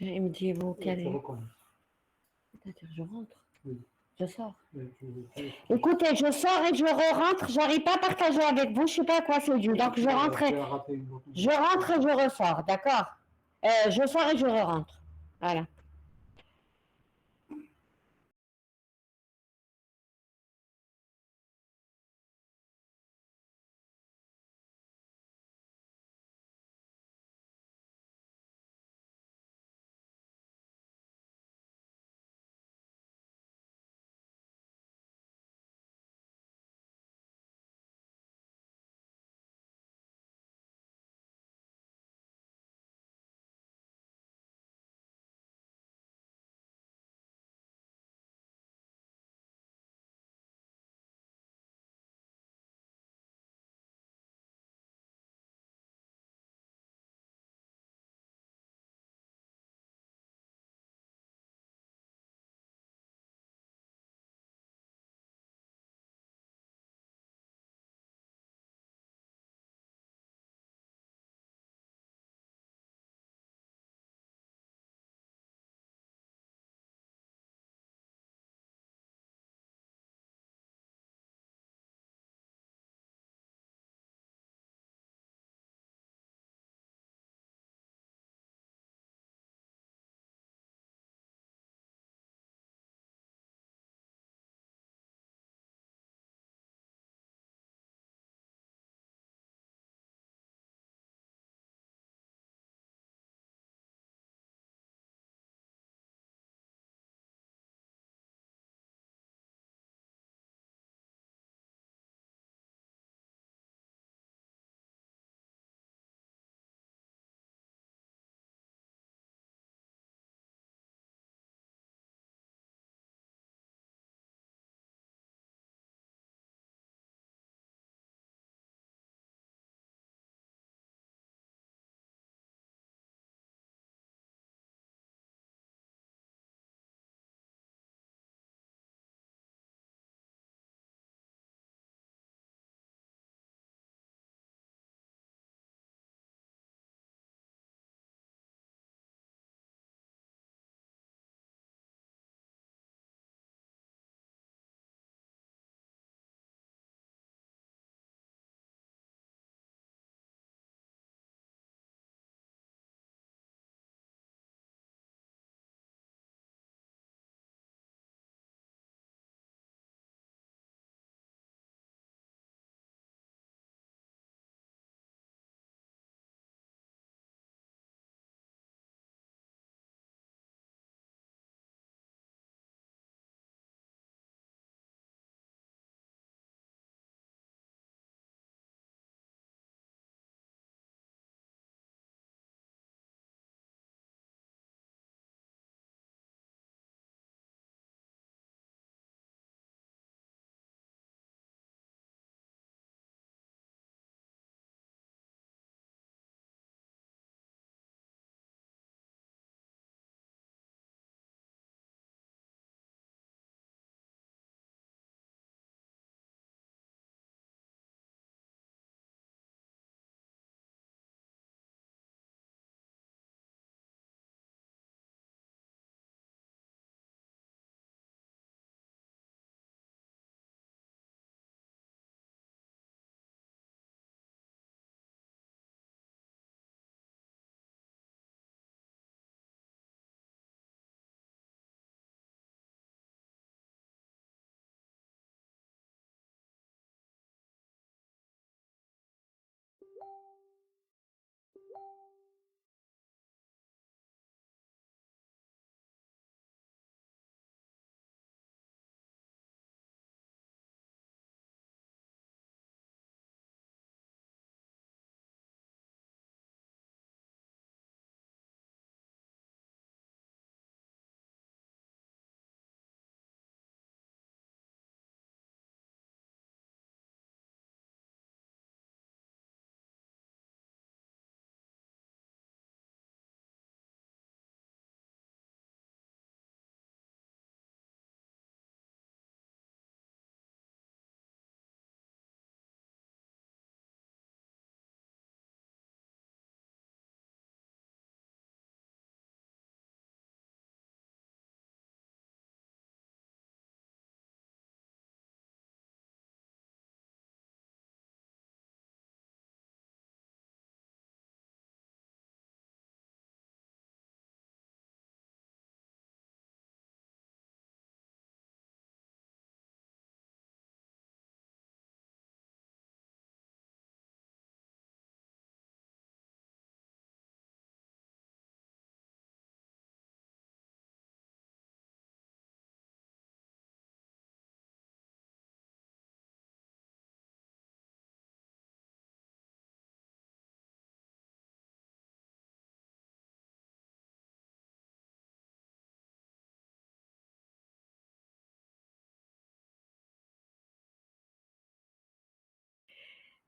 Il me dit, vous, quel Tu est? recommences. C'est-à-dire, je rentre. Oui. Je sors. Tu- Écoutez, je sors et je re-rentre. J'arrive pas à partager avec vous. Je sais pas à quoi c'est dû. Donc, je rentre, tu as raté une autre. je rentre et je ressors. D'accord? Je sors et je re-rentre. Voilà.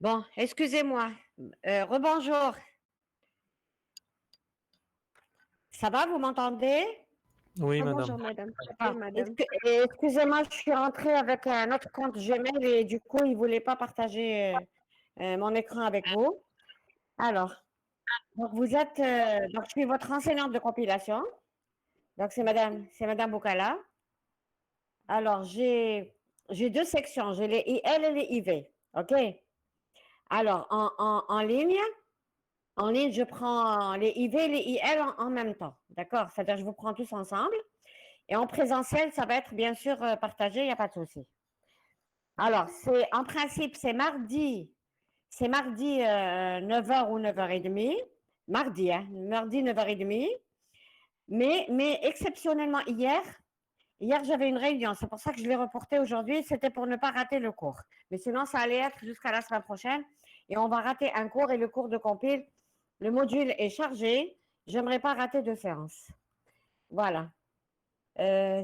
Bon, excusez-moi. Rebonjour. Ça va, vous m'entendez? Oui, Bonjour, madame. madame. Ah, Oui, madame. excusez-moi, je suis rentrée avec un autre compte Gmail et du coup, il ne voulait pas partager mon écran avec vous. Alors, donc vous êtes, donc je suis votre enseignante de compilation. Donc c'est Madame Boukala. Alors, j'ai deux sections, j'ai les IL et les IV. OK? Alors, en ligne, je prends les IV et les IL en même temps. D'accord? C'est-à-dire, je vous prends tous ensemble. Et en présentiel, ça va être bien sûr partagé, il n'y a pas de souci. Alors, en principe, c'est mardi 9h ou 9h30. Mardi, hein, mardi 9h30. Mais exceptionnellement hier j'avais une réunion, c'est pour ça que je l'ai reporté aujourd'hui, c'était pour ne pas rater le cours. Mais sinon, ça allait être jusqu'à la semaine prochaine et on va rater un cours et le cours de compile, le module est chargé, j'aimerais pas rater de séance. Voilà.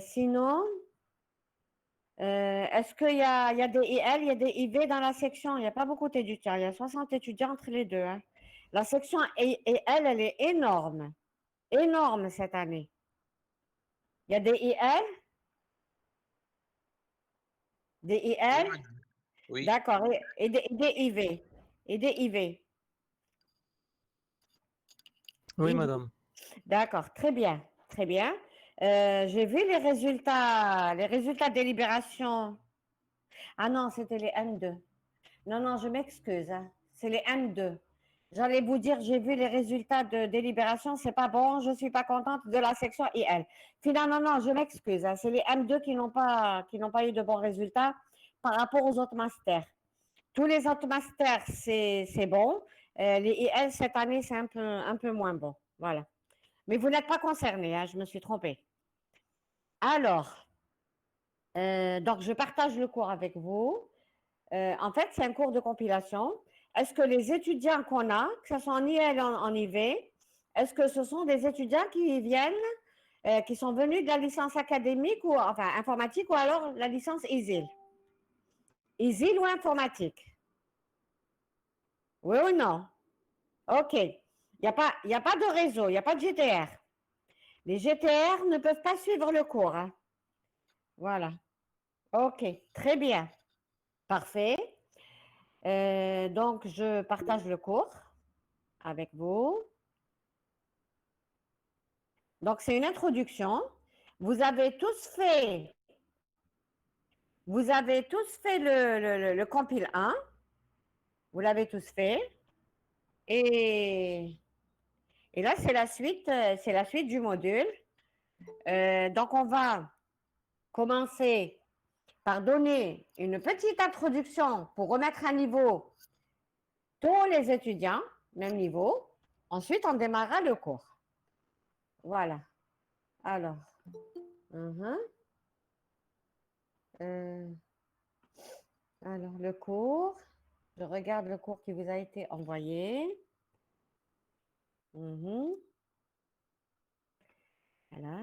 Sinon, est-ce qu'il y a des IL, il y a des IV dans la section? Il n'y a pas beaucoup d'étudiants, il y a 60 étudiants entre les deux, hein. La section IL, elle est énorme, énorme cette année. Il y a des IL, des Oui, IL, madame. Oui. d'accord, et des IV, et des IV. Oui, IV. madame. D'accord, très bien, très bien. J'ai vu les résultats de délibération. Ah non, c'était les M2. Non, non, je m'excuse, hein. C'est les M2. J'allais vous dire, j'ai vu les résultats de délibération, c'est pas bon, je suis pas contente de la section IL. Finalement, non, je m'excuse, hein. C'est les M2 qui n'ont pas eu de bons résultats par rapport aux autres masters. Tous les autres masters, c'est bon. Les IL, cette année, c'est un peu moins bon. Voilà. Mais vous n'êtes pas concerné, hein, je me suis trompée. Alors, donc je partage le cours avec vous. En fait, c'est un cours de compilation. Est-ce que les étudiants qu'on a, que ce soit en IL ou en IV, est-ce que ce sont des étudiants qui viennent, qui sont venus de la licence académique ou enfin informatique ou alors la licence ISIL? ISIL ou informatique? Oui ou non? OK. Il y a pas de réseau, il n'y a pas de GTR. Les GTR ne peuvent pas suivre le cours, hein. Voilà. OK, très bien. Parfait. Donc, je partage le cours avec vous. Donc, c'est une introduction. Vous avez tous fait, le compile 1. Vous l'avez tous fait. Et, et là, c'est la suite du module. Donc, on va commencer par donner une petite introduction pour remettre à niveau tous les étudiants, même niveau. Ensuite, on démarrera le cours. Voilà. Alors, euh, alors le cours, je regarde le cours qui vous a été envoyé. Voilà.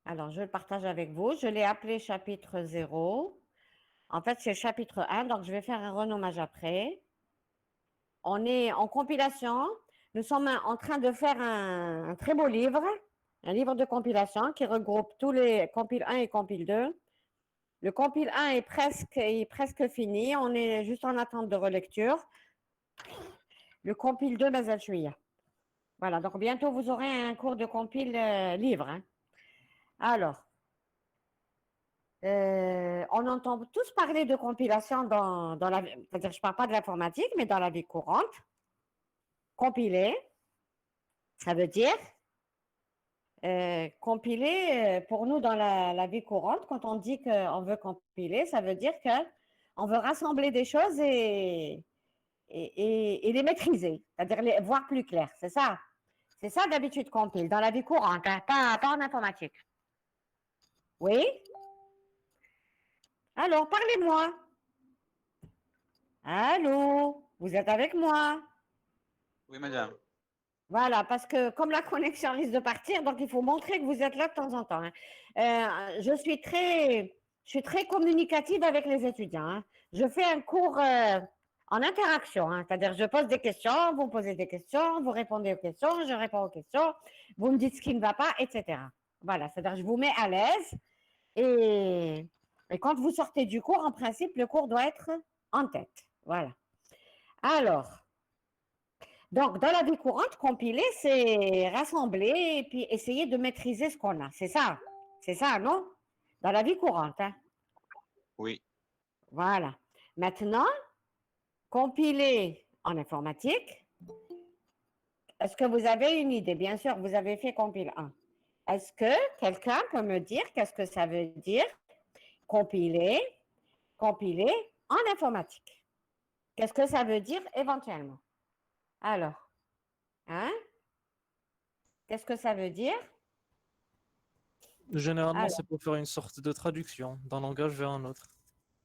Alors, je le partage avec vous. Je l'ai appelé chapitre 0. En fait, c'est chapitre 1, donc je vais faire un renommage après. On est en compilation. Nous sommes en train de faire un très beau livre, un livre de compilation qui regroupe tous les compile 1 et compile 2. Le compile 1 est presque fini. On est juste en attente de relecture. Le compile 2, Mazal Chouïa. Voilà, donc bientôt vous aurez un cours de compile livre, hein. Alors, on entend tous parler de compilation dans la vie, c'est-à-dire je ne parle pas de l'informatique, mais dans la vie courante. Compiler, ça veut dire compiler pour nous dans la vie courante, quand on dit qu'on veut compiler, ça veut dire qu'on veut rassembler des choses et les maîtriser, c'est-à-dire les voir plus clair, c'est ça. C'est ça d'habitude compile, dans la vie courante, hein, pas en informatique. Oui? Alors, parlez-moi. Allô? Vous êtes avec moi? Oui, madame. Voilà, parce que comme la connexion risque de partir, donc il faut montrer que vous êtes là de temps en temps, hein. Je suis très communicative avec les étudiants, hein. Je fais un cours en interaction, hein. C'est-à-dire je pose des questions, vous posez des questions, vous répondez aux questions, je réponds aux questions, vous me dites ce qui ne va pas, etc. Voilà, c'est-à-dire je vous mets à l'aise et quand vous sortez du cours, en principe, le cours doit être en tête. Voilà. Alors, donc dans la vie courante, compiler, c'est rassembler et puis essayer de maîtriser ce qu'on a. C'est ça, non? Dans la vie courante, hein. Oui. Voilà. Maintenant, compiler en informatique, est-ce que vous avez une idée? Bien sûr, vous avez fait compile 1. Est-ce que quelqu'un peut me dire qu'est-ce que ça veut dire compiler en informatique? Qu'est-ce que ça veut dire éventuellement? Alors, hein? Qu'est-ce que ça veut dire? Généralement, Alors, c'est pour faire une sorte de traduction d'un langage vers un autre.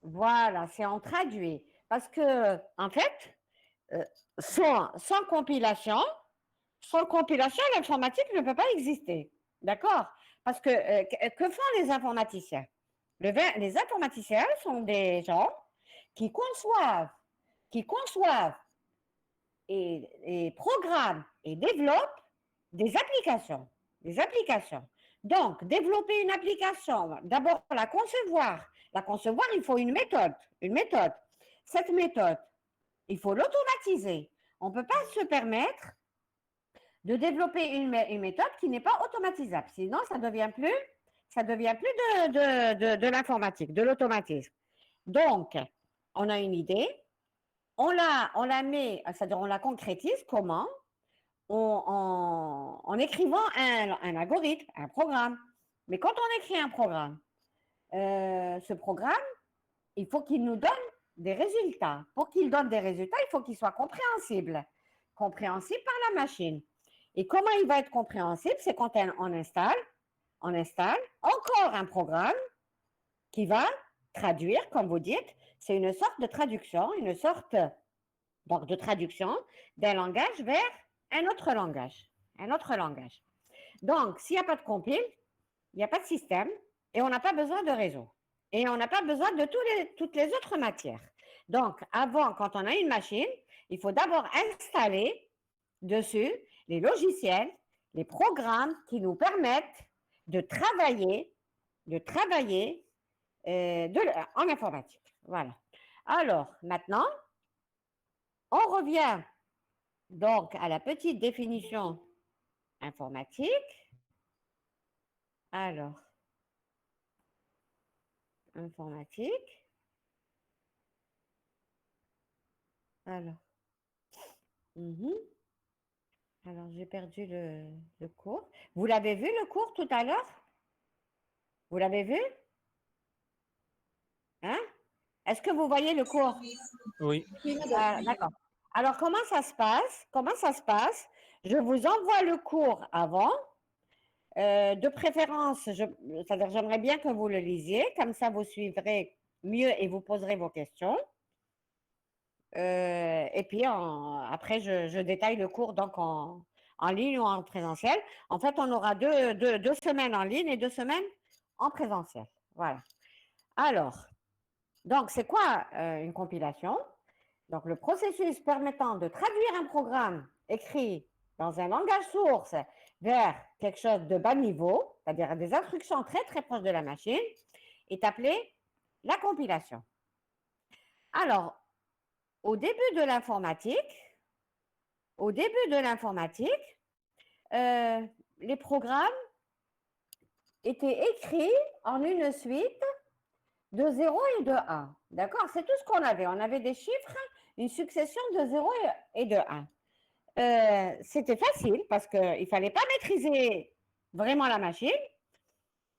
voilà, c'est en traduit. Parce que, en fait, sans compilation, l'informatique ne peut pas exister. D'accord? Parce que font les informaticiens? Les informaticiens sont des gens qui conçoivent et programment et développent des applications. Des applications. Donc, développer une application, d'abord la concevoir. La concevoir, il faut une méthode. Une méthode. Cette méthode, il faut l'automatiser. On ne peut pas se permettre de développer une méthode qui n'est pas automatisable. Sinon, ça devient plus de l'informatique, de l'automatisme. Donc, on a une idée, on la met, c'est-à-dire on la concrétise comment? En écrivant un algorithme, un programme. Mais quand on écrit un programme, ce programme, il faut qu'il nous donne des résultats. Pour qu'il donne des résultats, il faut qu'il soit compréhensible. Compréhensible par la machine. Et comment il va être compréhensible? C'est quand on installe encore un programme qui va traduire, comme vous dites, c'est une sorte de traduction, donc de traduction d'un langage vers un autre langage. Un autre langage. Donc, s'il n'y a pas de compile, il n'y a pas de système et on n'a pas besoin de réseau. Et on n'a pas besoin de toutes les autres matières. Donc, avant, quand on a une machine, il faut d'abord installer dessus les logiciels, les programmes qui nous permettent de travailler en informatique. Voilà. Alors, maintenant, on revient donc à la petite définition informatique. Alors, informatique. Alors, alors j'ai perdu le cours. Vous l'avez vu le cours tout à l'heure? Vous l'avez vu? Hein? Est-ce que vous voyez le cours? Oui. D'accord. Alors, comment ça se passe? Je vous envoie le cours avant. De préférence, c'est-à-dire j'aimerais bien que vous le lisiez, comme ça vous suivrez mieux et vous poserez vos questions. Et puis après, je détaille le cours donc en ligne ou en présentiel. En fait, on aura deux semaines en ligne et 2 semaines en présentiel. Voilà. Alors, donc c'est quoi une compilation? Donc le processus permettant de traduire un programme écrit dans un langage source vers quelque chose de bas niveau, c'est-à-dire des instructions très très proches de la machine, est appelé la compilation. Alors, au début de l'informatique, les programmes étaient écrits en une suite de 0 et de 1. D'accord? C'est tout ce qu'on avait. On avait des chiffres, une succession de 0 et de 1. C'était facile parce qu'il ne fallait pas maîtriser vraiment la machine.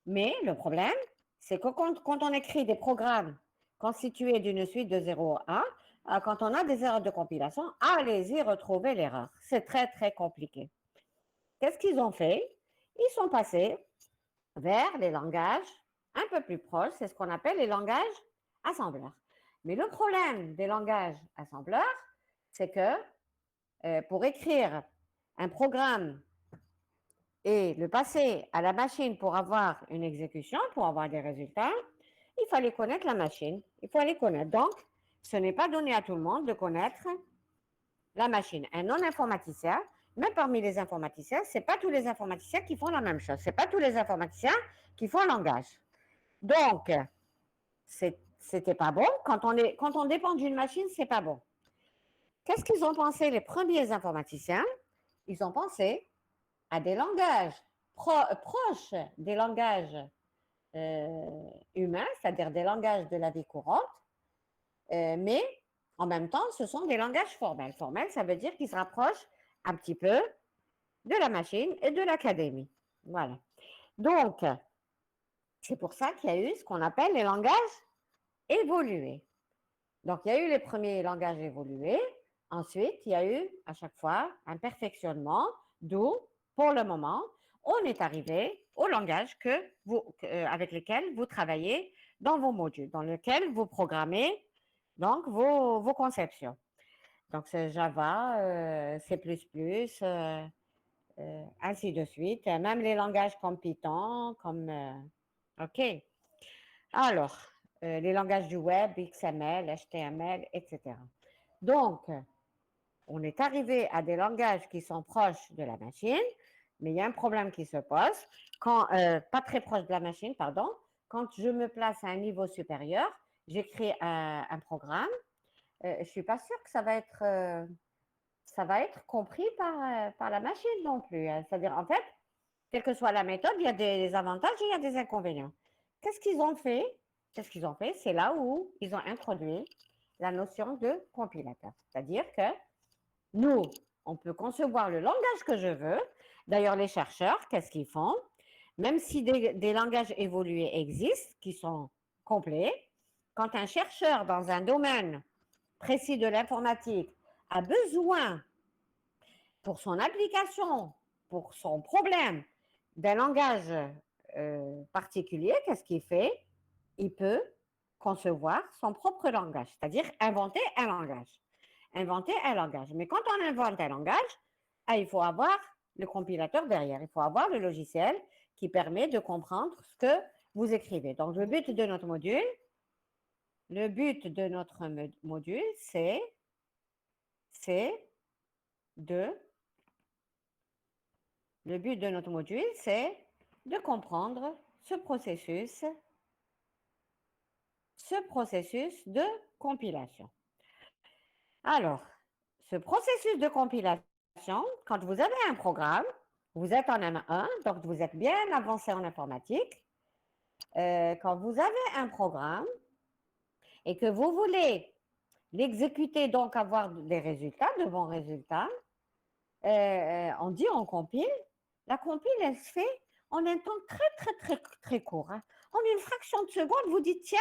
Mais le problème, c'est que quand on écrit des programmes constitués d'une suite de 0 à 1, quand on a des erreurs de compilation, allez-y retrouver l'erreur. C'est très, très compliqué. Qu'est-ce qu'ils ont fait? Ils sont passés vers les langages un peu plus proches, c'est ce qu'on appelle les langages assembleurs. Mais le problème des langages assembleurs, c'est que pour écrire un programme et le passer à la machine pour avoir une exécution, pour avoir des résultats, il fallait connaître la machine. Il fallait connaître. Donc, Ce n'est pas donné à tout le monde de connaître la machine. Un non-informaticien, même parmi les informaticiens, ce n'est pas tous les informaticiens qui font la même chose. Ce n'est pas tous les informaticiens qui font le langage. Donc, c'était pas bon. Quand on dépend d'une machine, c'est pas bon. Qu'est-ce qu'ils ont pensé les premiers informaticiens? Ils ont pensé à des langages proches des langages humains, c'est-à-dire des langages de la vie courante, mais en même temps, ce sont des langages formels. Formels, ça veut dire qu'ils se rapprochent un petit peu de la machine et de l'académie. Voilà. Donc, c'est pour ça qu'il y a eu ce qu'on appelle les langages évolués. Donc, il y a eu les premiers langages évolués. Ensuite, il y a eu à chaque fois un perfectionnement, d'où, pour le moment, on est arrivé au langage avec lequel vous travaillez dans vos modules, dans lequel vous programmez donc vos conceptions. Donc, c'est Java, C++, ainsi de suite. Même les langages comme Python, OK. Alors, les langages du web, XML, HTML, etc. Donc, on est arrivé à des langages qui sont proches de la machine, mais il y a un problème qui se pose, pas très proche de la machine, pardon, quand je me place à un niveau supérieur, j'écris un programme, je ne suis pas sûre que ça va être compris par la machine non plus. C'est-à-dire, en fait, quelle que soit la méthode, il y a des avantages et il y a des inconvénients. Qu'est-ce qu'ils ont fait? C'est là où ils ont introduit la notion de compilateur. C'est-à-dire que nous, on peut concevoir le langage que je veux. D'ailleurs, les chercheurs, qu'est-ce qu'ils font? Même si des langages évolués existent, qui sont complets, quand un chercheur dans un domaine précis de l'informatique a besoin, pour son application, pour son problème, d'un langage particulier, qu'est-ce qu'il fait? Il peut concevoir son propre langage, c'est-à-dire inventer un langage. Mais quand on invente un langage, il faut avoir le compilateur derrière, il faut avoir le logiciel qui permet de comprendre ce que vous écrivez. Donc, le but de notre module, c'est de comprendre ce processus de compilation. Alors, ce processus de compilation, quand vous avez un programme, vous êtes en M1, donc vous êtes bien avancé en informatique. Quand vous avez un programme et que vous voulez l'exécuter, donc avoir des résultats, de bons résultats, on dit on compile. La compile, elle se fait en un temps très court. En une fraction de seconde, vous dites, tiens,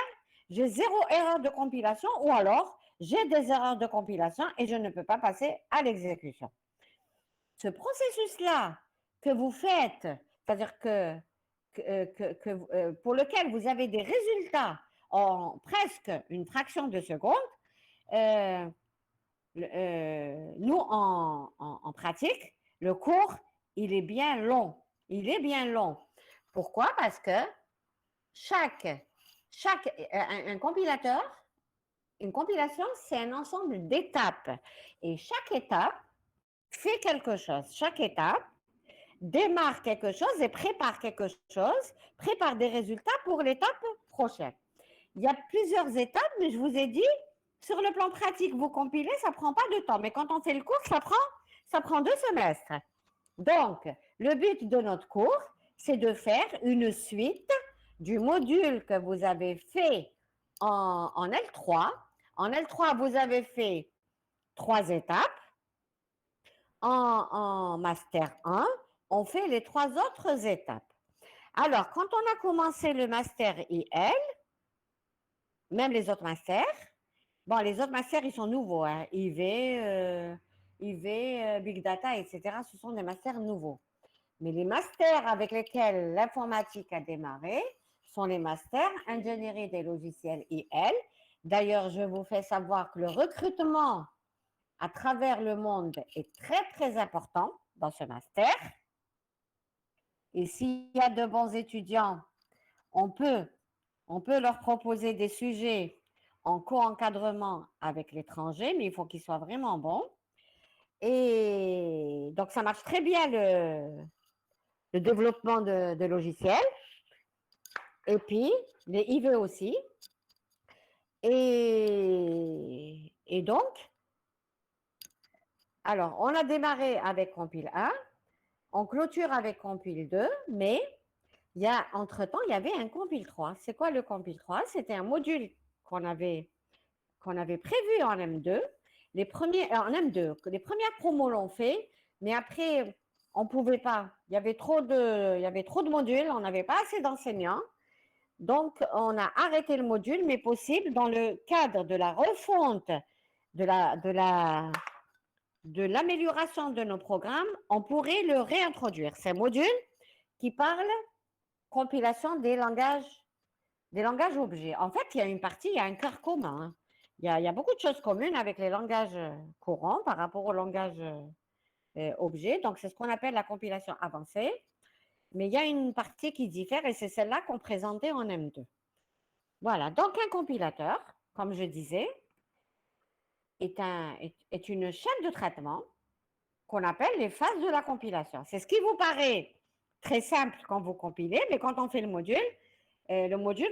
j'ai 0 erreur de compilation ou alors j'ai des erreurs de compilation et je ne peux pas passer à l'exécution. Ce processus-là que vous faites, c'est-à-dire pour lequel vous avez des résultats en presque une fraction de seconde, nous, en pratique, le cours, il est bien long. Pourquoi? Parce que un compilateur, une compilation, c'est un ensemble d'étapes. Et chaque étape fait quelque chose. Chaque étape démarre quelque chose et prépare quelque chose, prépare des résultats pour l'étape prochaine. Il y a plusieurs étapes, mais je vous ai dit, sur le plan pratique, vous compilez, ça ne prend pas de temps. Mais quand on fait le cours, ça prend 2 semestres. Donc, le but de notre cours, c'est de faire une suite du module que vous avez fait en L3. En L3, vous avez fait 3 étapes. En Master 1, on fait les 3 autres étapes. Alors, quand on a commencé le Master IL, même les autres masters, les autres masters, ils sont nouveaux. IV, Big Data, etc. Ce sont des masters nouveaux. Mais les masters avec lesquels l'informatique a démarré sont les masters ingénierie des logiciels IL. D'ailleurs, je vous fais savoir que le recrutement à travers le monde est très important dans ce master. Et s'il y a de bons étudiants, on peut leur proposer des sujets en co-encadrement avec l'étranger, mais il faut qu'il soit vraiment bon. Et donc, ça marche très bien le développement de logiciels. Et puis, les IV aussi. Et donc, alors, on a démarré avec Compile 1, on clôture avec Compile 2, mais entre-temps, il y avait un Compile 3. C'est quoi le Compile 3? C'était un module qu'on avait prévu en M2. En M2, les premières promos l'ont fait, mais après, on ne pouvait pas. Il y avait trop de modules, on n'avait pas assez d'enseignants. Donc, on a arrêté le module, mais possible dans le cadre de la refonte de l'amélioration de nos programmes, on pourrait le réintroduire. C'est un module qui parle compilation des langages objets. En fait, il y a une partie, il y a un cœur commun. Hein. Il y a beaucoup de choses communes avec les langages courants par rapport aux langages objets. Donc, c'est ce qu'on appelle la compilation avancée. Mais il y a une partie qui diffère et c'est celle-là qu'on présentait en M2. Voilà, donc un compilateur, comme je disais, est une chaîne de traitement qu'on appelle les phases de la compilation. C'est ce qui vous paraît très simple quand vous compilez, mais quand on fait le module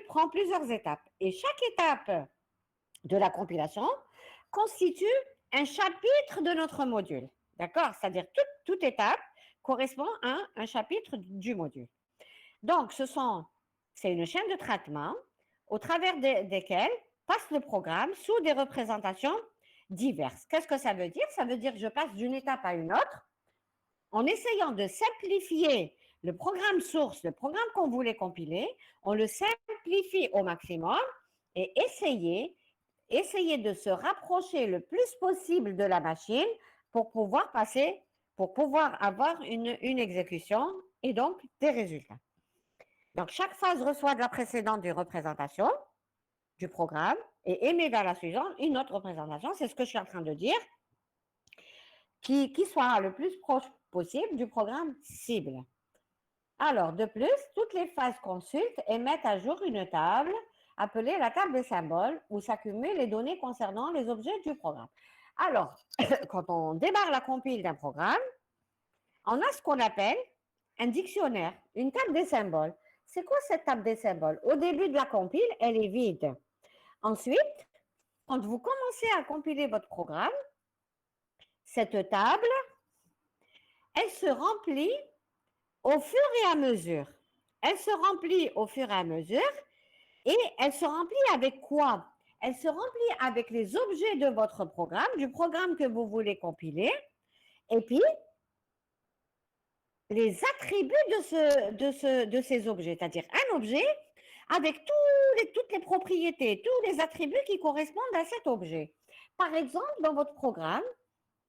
prend plusieurs étapes. Et chaque étape de la compilation constitue un chapitre de notre module. D'accord? C'est-à-dire toute étape correspond à un chapitre du module. Donc, c'est une chaîne de traitement au travers desquelles passe le programme sous des représentations diverses. Qu'est-ce que ça veut dire? Ça veut dire que je passe d'une étape à une autre en essayant de simplifier le programme source, le programme qu'on voulait compiler, on le simplifie au maximum et essayer de se rapprocher le plus possible de la machine pour pouvoir avoir une exécution et donc des résultats. Donc, chaque phase reçoit de la précédente une représentation du programme et émet vers la suivante une autre représentation. C'est ce que je suis en train de dire, qui soit le plus proche possible du programme cible. Alors, de plus, toutes les phases consultent et mettent à jour une table appelée la table des symboles où s'accumulent les données concernant les objets du programme. Alors, quand on démarre la compile d'un programme, on a ce qu'on appelle un dictionnaire, une table des symboles. C'est quoi cette table des symboles? Au début de la compile, elle est vide. Ensuite, quand vous commencez à compiler votre programme, cette table, elle se remplit au fur et à mesure. Elle se remplit au fur et à mesure et elle se remplit avec quoi? Elle se remplit avec les objets de votre programme, du programme que vous voulez compiler, et puis les attributs de ces objets, c'est-à-dire un objet avec toutes les propriétés, tous les attributs qui correspondent à cet objet. Par exemple, dans votre programme,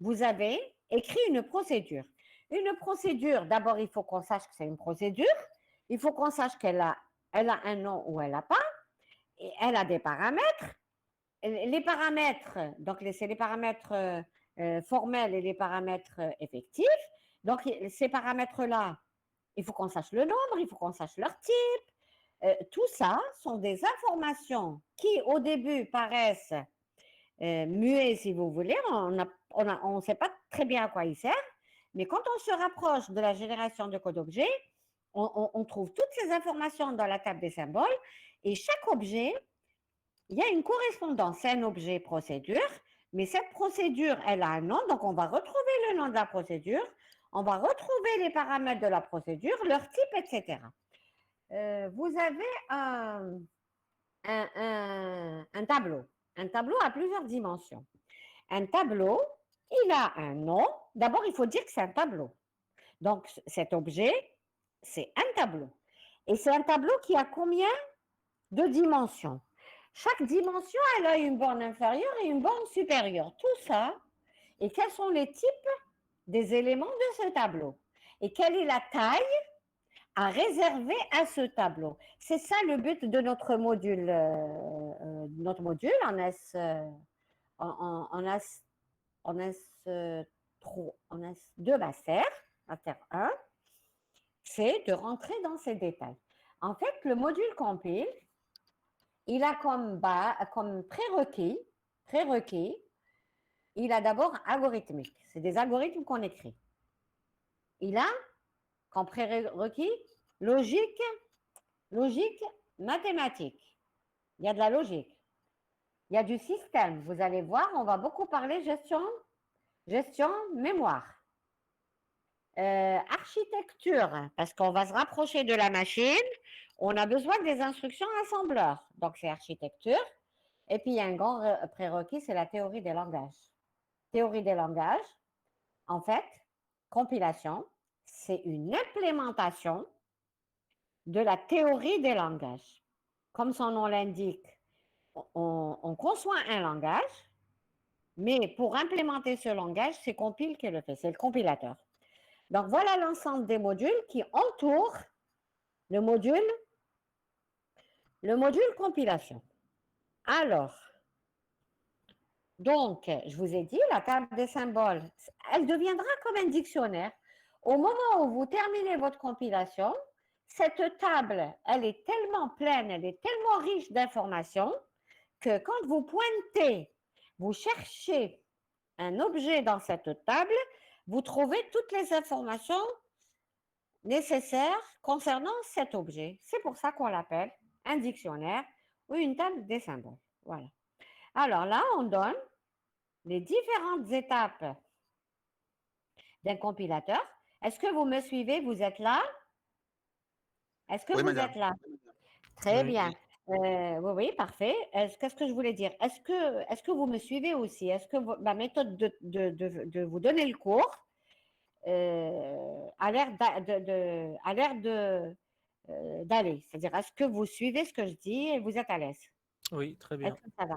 vous avez écrit une procédure. Une procédure, d'abord, il faut qu'on sache que c'est une procédure. Il faut qu'on sache qu'elle a un nom ou elle n'a pas. Et elle a des paramètres. Les paramètres, donc c'est les paramètres formels et les paramètres effectifs. Donc, ces paramètres-là, il faut qu'on sache le nombre, il faut qu'on sache leur type. Tout ça sont des informations qui, au début, paraissent muets, si vous voulez. On ne sait pas très bien à quoi ils servent. Mais quand on se rapproche de la génération de code objet, on trouve toutes ces informations dans la table des symboles. Et chaque objet, il y a une correspondance. C'est un objet procédure. Mais cette procédure, elle a un nom. Donc, on va retrouver le nom de la procédure. On va retrouver les paramètres de la procédure, leur type, etc. Vous avez un tableau. Un tableau à plusieurs dimensions. Un tableau, il a un nom. D'abord, il faut dire que c'est un tableau. Donc, cet objet, c'est un tableau. Et c'est un tableau qui a combien de dimensions? Chaque dimension, elle a une borne inférieure et une borne supérieure. Tout ça. Et quels sont les types des éléments de ce tableau? Et quelle est la taille à réserver à ce tableau? C'est ça le but de notre module en S2 master 1, c'est de rentrer dans ces détails. En fait, le module compile, il a comme prérequis, il a d'abord algorithmique. C'est des algorithmes qu'on écrit. Il a comme prérequis logique, mathématique. Il y a de la logique. Il y a du système. Vous allez voir, on va beaucoup parler gestion, mémoire. Architecture, parce qu'on va se rapprocher de la machine, on a besoin des instructions assembleurs. Donc, c'est architecture. Et puis, il y a un grand prérequis, c'est la théorie des langages. Théorie des langages, en fait, compilation, c'est une implémentation de la théorie des langages. Comme son nom l'indique, on conçoit un langage, mais pour implémenter ce langage, c'est Compile qui le fait, c'est le compilateur. Donc, voilà l'ensemble des modules qui entourent le module compilation. Alors, donc, je vous ai dit, la table des symboles, elle deviendra comme un dictionnaire. Au moment où vous terminez votre compilation, cette table, elle est tellement pleine, elle est tellement riche d'informations que quand vous pointez, vous cherchez un objet dans cette table, vous trouvez toutes les informations nécessaires concernant cet objet. C'est pour ça qu'on l'appelle un dictionnaire ou une table des symboles. Voilà. Alors là, on donne les différentes étapes d'un compilateur. Est-ce que vous me suivez? Vous êtes là? Est-ce que Oui, vous madame. êtes là? Très Oui. bien. Oui, parfait. Qu'est-ce que je voulais dire? Est-ce que vous me suivez aussi? Est-ce que ma méthode de vous donner le cours a l'air d'aller? C'est-à-dire, est-ce que vous suivez ce que je dis et vous êtes à l'aise? Oui, très Est-ce bien. que ça va?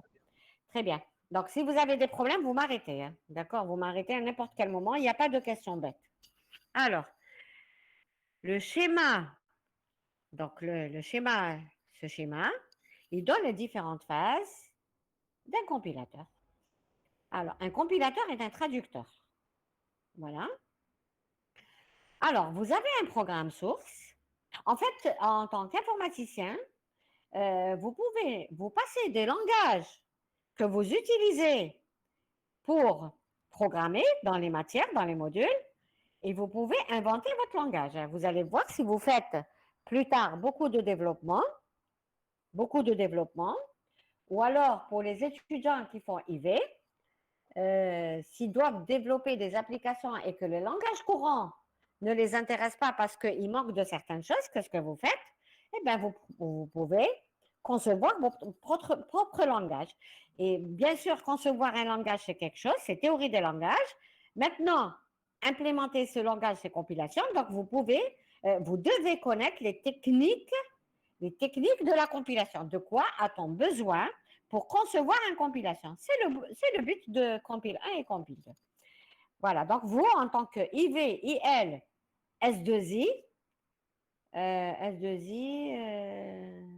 Très bien. Donc, si vous avez des problèmes, vous m'arrêtez. Hein? D'accord? Vous m'arrêtez à n'importe quel moment. Il n'y a pas de questions bêtes. Alors, le schéma, donc ce schéma, il donne les différentes phases d'un compilateur. Alors, un compilateur est un traducteur. Voilà. Alors, vous avez un programme source. En fait, en tant qu'informaticien, vous pouvez vous passer des langages que vous utilisez pour programmer dans les matières, dans les modules, et vous pouvez inventer votre langage. Vous allez voir si vous faites plus tard beaucoup de développement, ou alors pour les étudiants qui font IV, s'ils doivent développer des applications et que le langage courant ne les intéresse pas parce qu'il manque de certaines choses, qu'est-ce que vous faites? Eh bien, vous pouvez concevoir votre propre langage. Et bien sûr, concevoir un langage, c'est quelque chose, c'est théorie des langages. Maintenant, implémenter ce langage, c'est compilation. Donc, vous devez connaître les techniques de la compilation. De quoi a-t-on besoin pour concevoir une compilation? C'est le but de compile 1 et compile 2. Voilà, donc vous, en tant que IV, IL, S2I,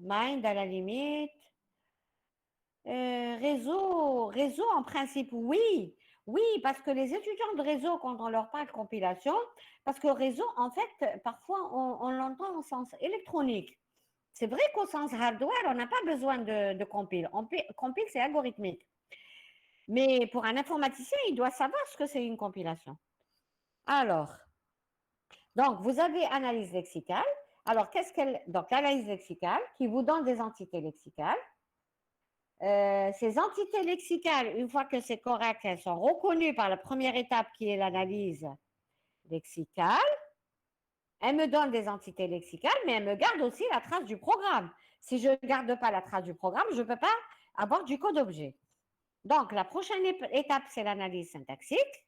Mind à la limite, réseau en principe, oui, parce que les étudiants de réseau, quand on leur parle de compilation, parce que réseau, en fait, parfois, on l'entend au sens électronique. C'est vrai qu'au sens hardware, on n'a pas besoin de compile. Compile, c'est algorithmique. Mais pour un informaticien, il doit savoir ce que c'est une compilation. Alors, donc, vous avez analyse lexicale. Alors, donc, l'analyse lexicale qui vous donne des entités lexicales. Ces entités lexicales, une fois que c'est correct, elles sont reconnues par la première étape qui est l'analyse lexicale. Elle me donne des entités lexicales, mais elle me garde aussi la trace du programme. Si je ne garde pas la trace du programme, je ne peux pas avoir du code objet. Donc, la prochaine étape, c'est l'analyse syntaxique,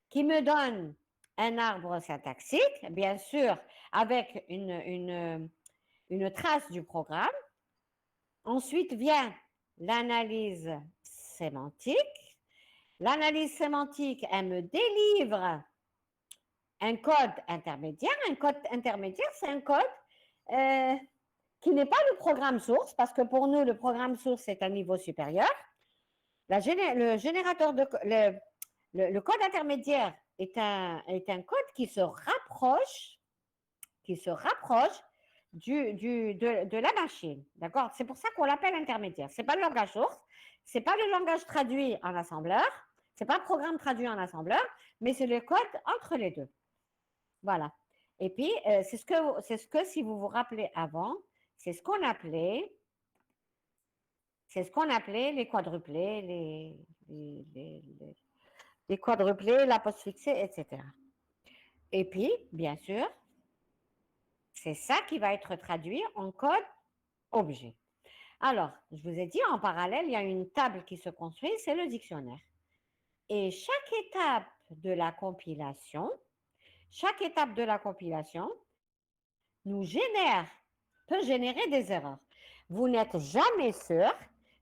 qui me donne un arbre syntaxique, bien sûr, avec une trace du programme. Ensuite vient l'analyse sémantique. L'analyse sémantique, elle me délivre un code intermédiaire. Un code intermédiaire, c'est un code qui n'est pas le programme source, parce que pour nous, le programme source est un niveau supérieur. Le générateur le code intermédiaire est un code qui se rapproche de la machine. D'accord? C'est pour ça qu'on l'appelle intermédiaire. Ce n'est pas le langage source, ce n'est pas le langage traduit en assembleur, ce n'est pas le programme traduit en assembleur, mais c'est le code entre les deux. Voilà. Et puis, c'est ce que, si vous vous rappelez avant, c'est ce qu'on appelait les quadruplés, les quadruplés, la postfixée, etc. Et puis, bien sûr, c'est ça qui va être traduit en code objet. Alors, je vous ai dit, en parallèle, il y a une table qui se construit, c'est le dictionnaire. Et chaque étape de la compilation peut générer des erreurs. Vous n'êtes jamais sûr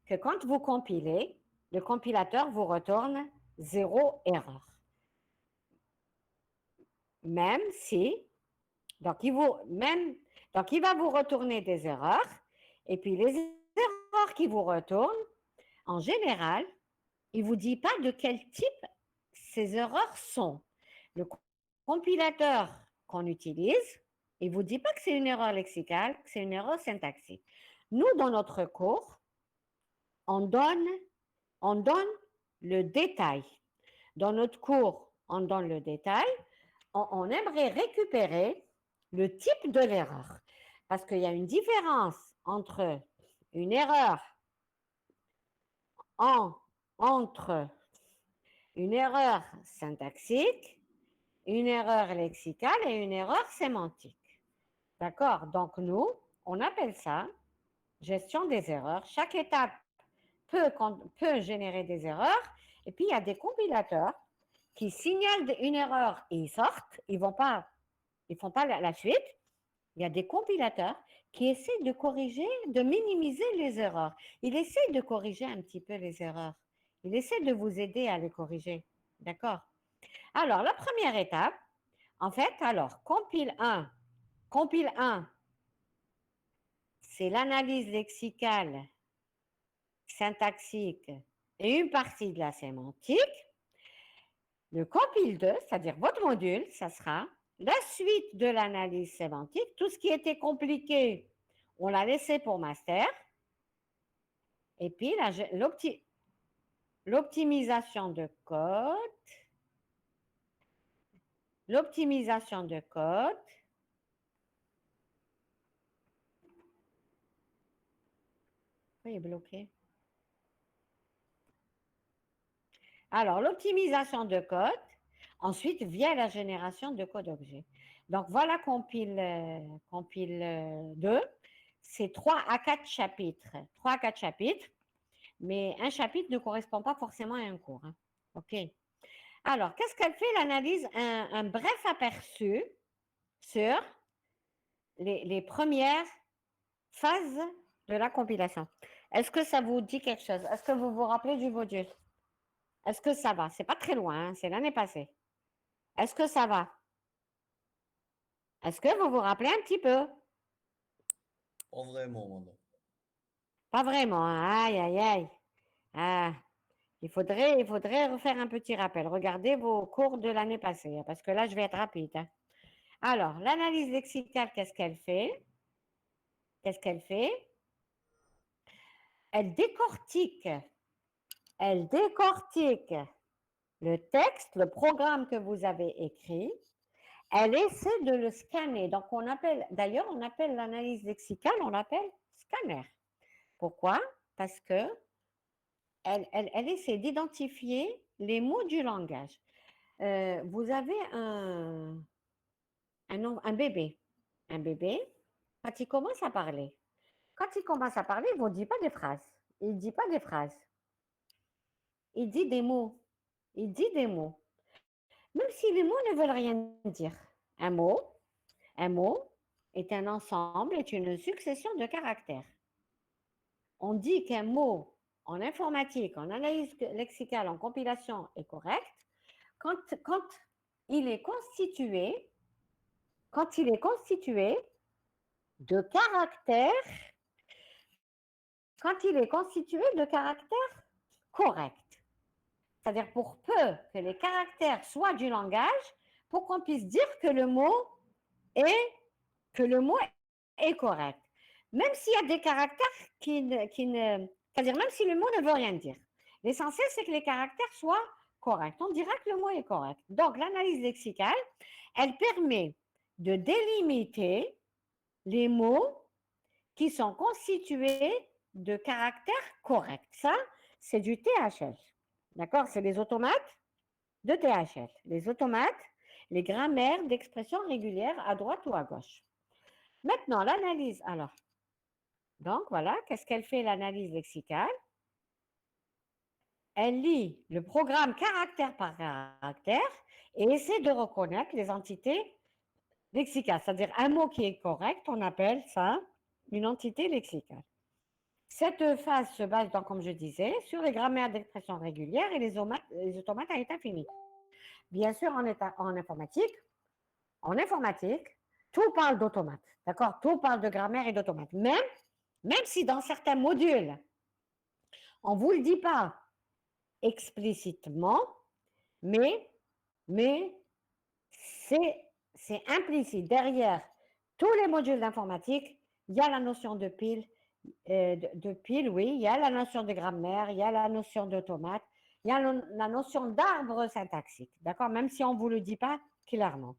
que quand vous compilez, le compilateur vous retourne 0 erreur. Même si, donc il va vous retourner des erreurs, et puis les erreurs qui vous retournent, en général, il ne vous dit pas de quel type ces erreurs sont. Le compilateur qu'on utilise, il ne vous dit pas que c'est une erreur lexicale, que c'est une erreur syntaxique. Nous, dans notre cours, on donne le détail. Dans notre cours, on donne le détail. On aimerait récupérer le type de l'erreur. Parce qu'il y a une différence entre une erreur entre une erreur syntaxique, une erreur lexicale et une erreur sémantique. D'accord? Donc, nous, on appelle ça gestion des erreurs. Chaque étape peut générer des erreurs. Et puis, il y a des compilateurs qui signalent une erreur et ils sortent. Ils ne font pas la suite. Il y a des compilateurs qui essaient de corriger, de minimiser les erreurs. Ils essaient de corriger un petit peu les erreurs. Ils essaient de vous aider à les corriger. D'accord? Alors, la première étape, en fait, compile 1, c'est l'analyse lexicale, syntaxique et une partie de la sémantique. Le compile 2, c'est-à-dire votre module, ça sera la suite de l'analyse sémantique. Tout ce qui était compliqué, on l'a laissé pour master. Et puis, l'optimisation de code. L'optimisation de code. Oui, il est bloqué. Alors, l'optimisation de code, ensuite vient la génération de code objet. Donc, voilà compile 2. C'est 3 à 4 chapitres. 3 à 4 chapitres, mais un chapitre ne correspond pas forcément à un cours. Hein. OK. Alors, qu'est-ce qu'elle fait l'analyse? Un bref aperçu sur les premières phases de la compilation. Est-ce que ça vous dit quelque chose? Est-ce que vous vous rappelez du module? Est-ce que ça va? C'est pas très loin, hein, c'est l'année passée. Est-ce que ça va? Est-ce que vous vous rappelez un petit peu? Pas vraiment, maman. Pas vraiment, hein. Aïe, aïe, aïe. Ah, il faudrait refaire un petit rappel. Regardez vos cours de l'année passée, hein, parce que là, je vais être rapide. Hein. Alors, l'analyse lexicale, qu'est-ce qu'elle fait? Qu'est-ce qu'elle fait? Elle décortique le texte, le programme que vous avez écrit. Elle essaie de le scanner. Donc, on appelle l'analyse lexicale, on l'appelle scanner. Pourquoi? Parce que elle essaie d'identifier les mots du langage. Vous avez un bébé. Un bébé, quand il commence à parler, il ne vous dit pas des phrases. Il ne dit pas des phrases. Il dit des mots. Même si les mots ne veulent rien dire. Un mot est un ensemble, est une succession de caractères. On dit qu'un mot en informatique, en analyse lexicale, en compilation est correct quand il est constitué de caractères corrects. C'est-à-dire pour peu que les caractères soient du langage, pour qu'on puisse dire que le mot est est correct. Même s'il y a des caractères c'est-à-dire même si le mot ne veut rien dire. L'essentiel, c'est que les caractères soient corrects. On dira que le mot est correct. Donc, l'analyse lexicale, elle permet de délimiter les mots qui sont constitués de caractères corrects. Ça, c'est du THL. D'accord? C'est les automates de THL. Les automates, les grammaires d'expression régulière à droite ou à gauche. Maintenant, l'analyse. Alors, donc voilà, qu'est-ce qu'elle fait l'analyse lexicale? Elle lit le programme caractère par caractère et essaie de reconnaître les entités lexicales. C'est-à-dire un mot qui est correct, on appelle ça une entité lexicale. Cette phase se base donc, comme je disais, sur les grammaires d'expression régulière et les automates à état fini. Bien sûr, en informatique, tout parle d'automate, d'accord? Tout parle de grammaire et d'automate. Même si dans certains modules, on ne vous le dit pas explicitement, mais c'est implicite. Derrière tous les modules d'informatique, il y a la notion de pile, oui, il y a la notion de grammaire, il y a la notion d'automate, il y a la notion d'arbre syntaxique, d'accord? Même si on ne vous le dit pas clairement.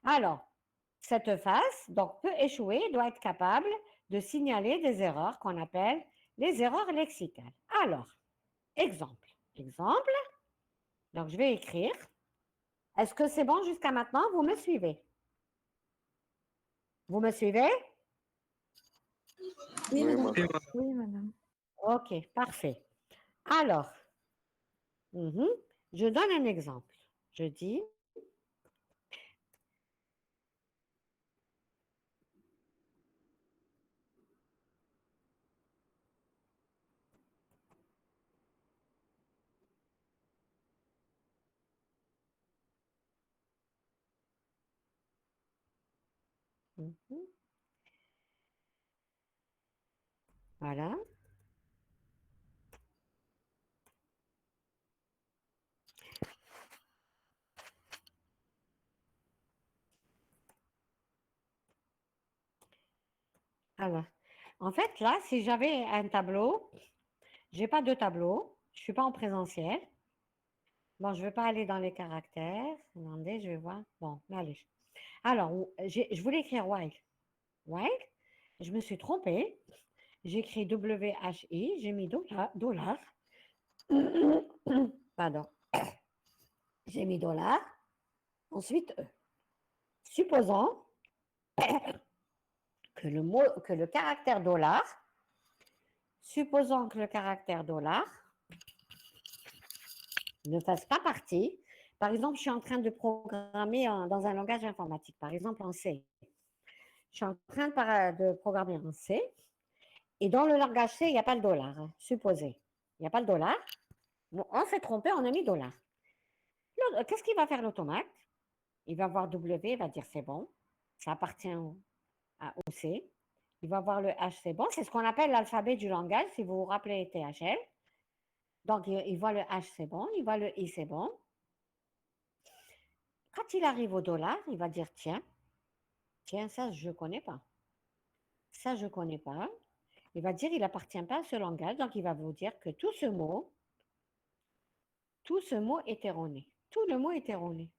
Alors, cette phase, donc, peut échouer, doit être capable de signaler des erreurs qu'on appelle les erreurs lexicales. Alors, exemple. Donc, je vais écrire. Est-ce que c'est bon jusqu'à maintenant? Vous me suivez? Vous me suivez? Oui, madame. Oui, madame. OK, parfait. Alors, je donne un exemple. Je dis, voilà. Alors, en fait, là, si j'avais un tableau, je n'ai pas de tableau, je ne suis pas en présentiel. Bon, je ne vais pas aller dans les caractères. Attendez, je vais voir. Bon, allez. Alors, je voulais écrire while. While, je me suis trompée. J'ai écrit WHI, j'ai mis dollar. Pardon. J'ai mis dollar. Ensuite, supposons que le caractère dollar, ne fasse pas partie. Par exemple, je suis en train de programmer dans un langage informatique, par exemple en C. Je suis en train de programmer en C. Et dans le langage C, il n'y a pas le dollar, hein, supposé. Il n'y a pas le dollar. Bon, on s'est trompé, on a mis dollar. Qu'est-ce qu'il va faire l'automate? Il va voir W, il va dire c'est bon. Ça appartient au C. Il va voir le H, c'est bon. C'est ce qu'on appelle l'alphabet du langage, si vous vous rappelez THL. Donc, il voit le H, c'est bon. Il voit le I, c'est bon. Quand il arrive au dollar, il va dire tiens, ça, je ne connais pas. Ça, je ne connais pas. Il va dire il n'appartient pas à ce langage. Donc, il va vous dire que tout ce mot est erroné. Tout le mot est erroné.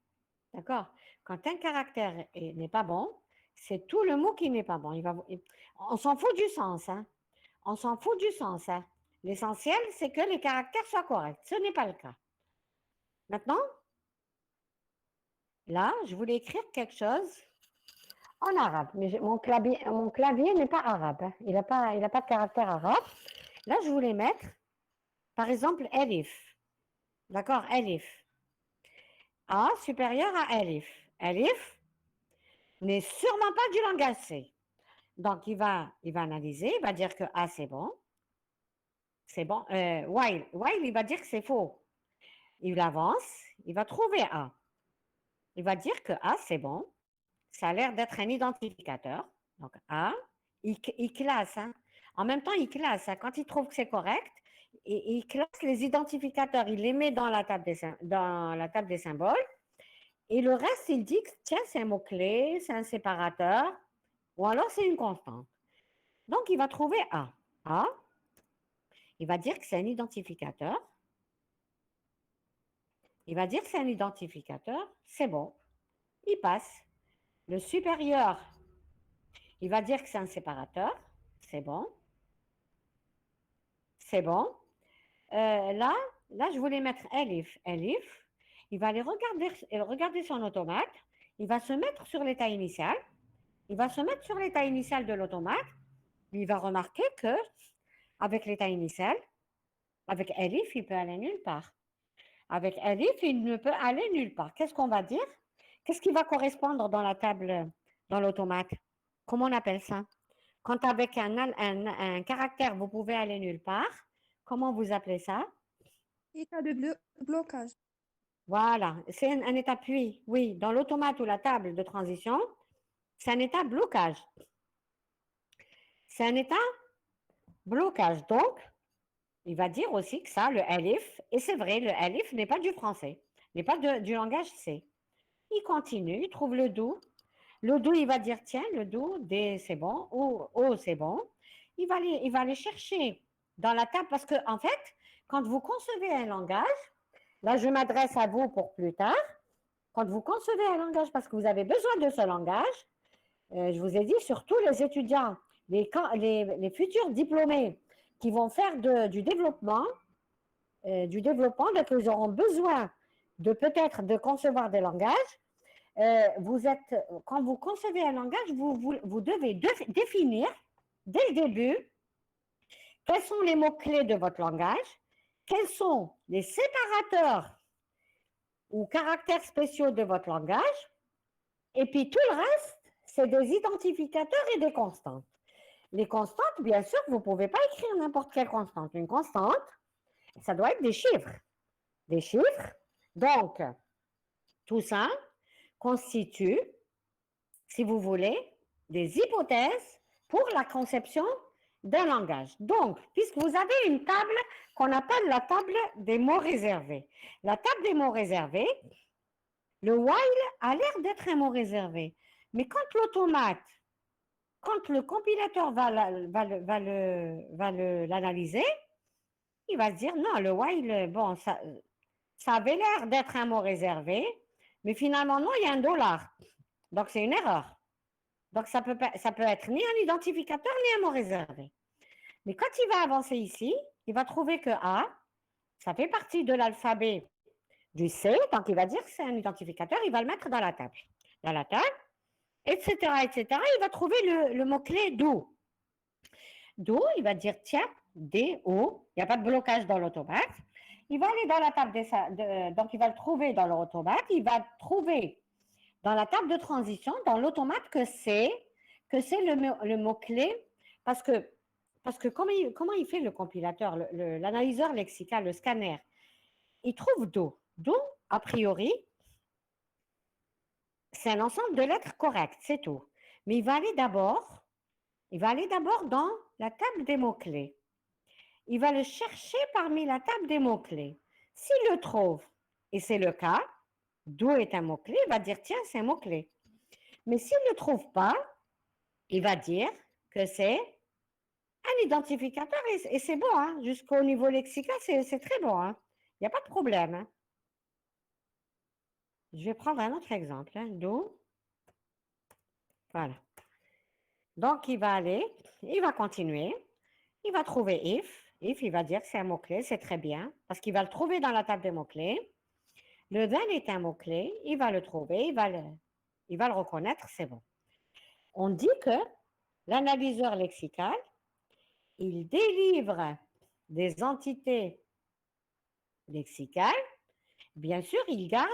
D'accord? Quand un caractère n'est pas bon, c'est tout le mot qui n'est pas bon. On s'en fout du sens. Hein? On s'en fout du sens. Hein? L'essentiel, c'est que les caractères soient corrects. Ce n'est pas le cas. Maintenant, là, je voulais écrire quelque chose en arabe. Mais mon clavier n'est pas arabe. Hein? Il n'a pas de caractère arabe. Là, je voulais mettre, par exemple, Elif. D'accord? Elif. A supérieur à Elif. Elif n'est sûrement pas du langage C. Donc, il va analyser, il va dire que A, c'est bon. C'est bon. While, il va dire que c'est faux. Il avance, il va trouver A. Il va dire que A, c'est bon. Ça a l'air d'être un identificateur. Donc, A, il classe. Hein. En même temps, il classe. Hein. Quand il trouve que c'est correct, il classe les identificateurs. Il les met dans la table des symboles. Et le reste, il dit que, tiens, c'est un mot-clé, c'est un séparateur. ou alors c'est une constante. Donc, il va trouver A. A, il va dire que c'est un identificateur. Il va dire que c'est un identificateur, c'est bon, il passe. Le supérieur, il va dire que c'est un séparateur, c'est bon. C'est bon. Là, je voulais mettre Elif. Elif, il va aller regarder son automate. Il va se mettre sur l'état initial. Il va se mettre sur l'état initial de l'automate. Il va remarquer que avec l'état initial, avec Elif, il peut aller nulle part. Avec Elif, il ne peut aller nulle part. Qu'est-ce qu'on va dire? Qu'est-ce qui va correspondre dans la table, dans l'automate? Comment on appelle ça? Quand avec un caractère, vous pouvez aller nulle part, comment vous appelez ça? État de blocage. Voilà, c'est un état puis. Oui, dans l'automate ou la table de transition, c'est un état blocage. C'est un état blocage. Donc, il va dire aussi que ça, le alif, et c'est vrai, le alif n'est pas du français, n'est pas du langage C. Il continue, il trouve le do. Le do, il va dire, tiens, le do, D, c'est bon, O, c'est bon. Il va aller chercher dans la table, parce que, en fait, quand vous concevez un langage, là, je m'adresse à vous pour plus tard, quand vous concevez un langage, parce que vous avez besoin de ce langage, je vous ai dit, surtout les étudiants, les futurs diplômés qui vont faire du développement, donc ils auront besoin de peut-être de concevoir des langages. Quand vous concevez un langage, vous devez définir dès le début quels sont les mots-clés de votre langage, quels sont les séparateurs ou caractères spéciaux de votre langage, et puis tout le reste, c'est des identificateurs et des constantes. Les constantes, bien sûr, vous ne pouvez pas écrire n'importe quelle constante. Une constante, ça doit être des chiffres. Des chiffres. Donc, tout ça constitue, si vous voulez, des hypothèses pour la conception d'un langage. Donc, puisque vous avez une table qu'on appelle la table des mots réservés. La table des mots réservés, le while a l'air d'être un mot réservé. Mais quand l'automate, quand le compilateur va l'analyser, il va se dire, non, le while, bon, ça avait l'air d'être un mot réservé, mais finalement, non, il y a un $. Donc, c'est une erreur. Donc, ça peut être ni un identificateur, ni un mot réservé. Mais quand il va avancer ici, il va trouver que A, ça fait partie de l'alphabet du C, donc il va dire que c'est un identificateur, il va le mettre dans la table. Dans la table, etc., etc. Il va trouver le mot-clé do. Do, il va dire, tiens, D-O, il n'y a pas de blocage dans l'automate. Il va aller dans la table, donc il va le trouver dans l'automate, il va trouver dans la table de transition, dans l'automate, que c'est le mot-clé, parce que comment il fait le compilateur, l'analyseur lexical, le scanner? Il trouve do. Do, a priori, c'est un ensemble de lettres correctes, c'est tout. Mais il va aller d'abord dans la table des mots-clés. Il va le chercher parmi la table des mots-clés. S'il le trouve, et c'est le cas, do est un mot-clé, il va dire, tiens, c'est un mot-clé. Mais s'il ne le trouve pas, il va dire que c'est un identificateur, et c'est bon, hein, jusqu'au niveau lexical, c'est très bon. Hein. Il n'y a pas de problème. Hein. Je vais prendre un autre exemple. Hein, do. Voilà. Donc, il va continuer. Il va trouver if. If, il va dire que c'est un mot-clé, c'est très bien, parce qu'il va le trouver dans la table des mots-clés. Le then est un mot-clé, il va le trouver, il va le reconnaître, c'est bon. On dit que l'analyseur lexical, il délivre des entités lexicales. Bien sûr, il garde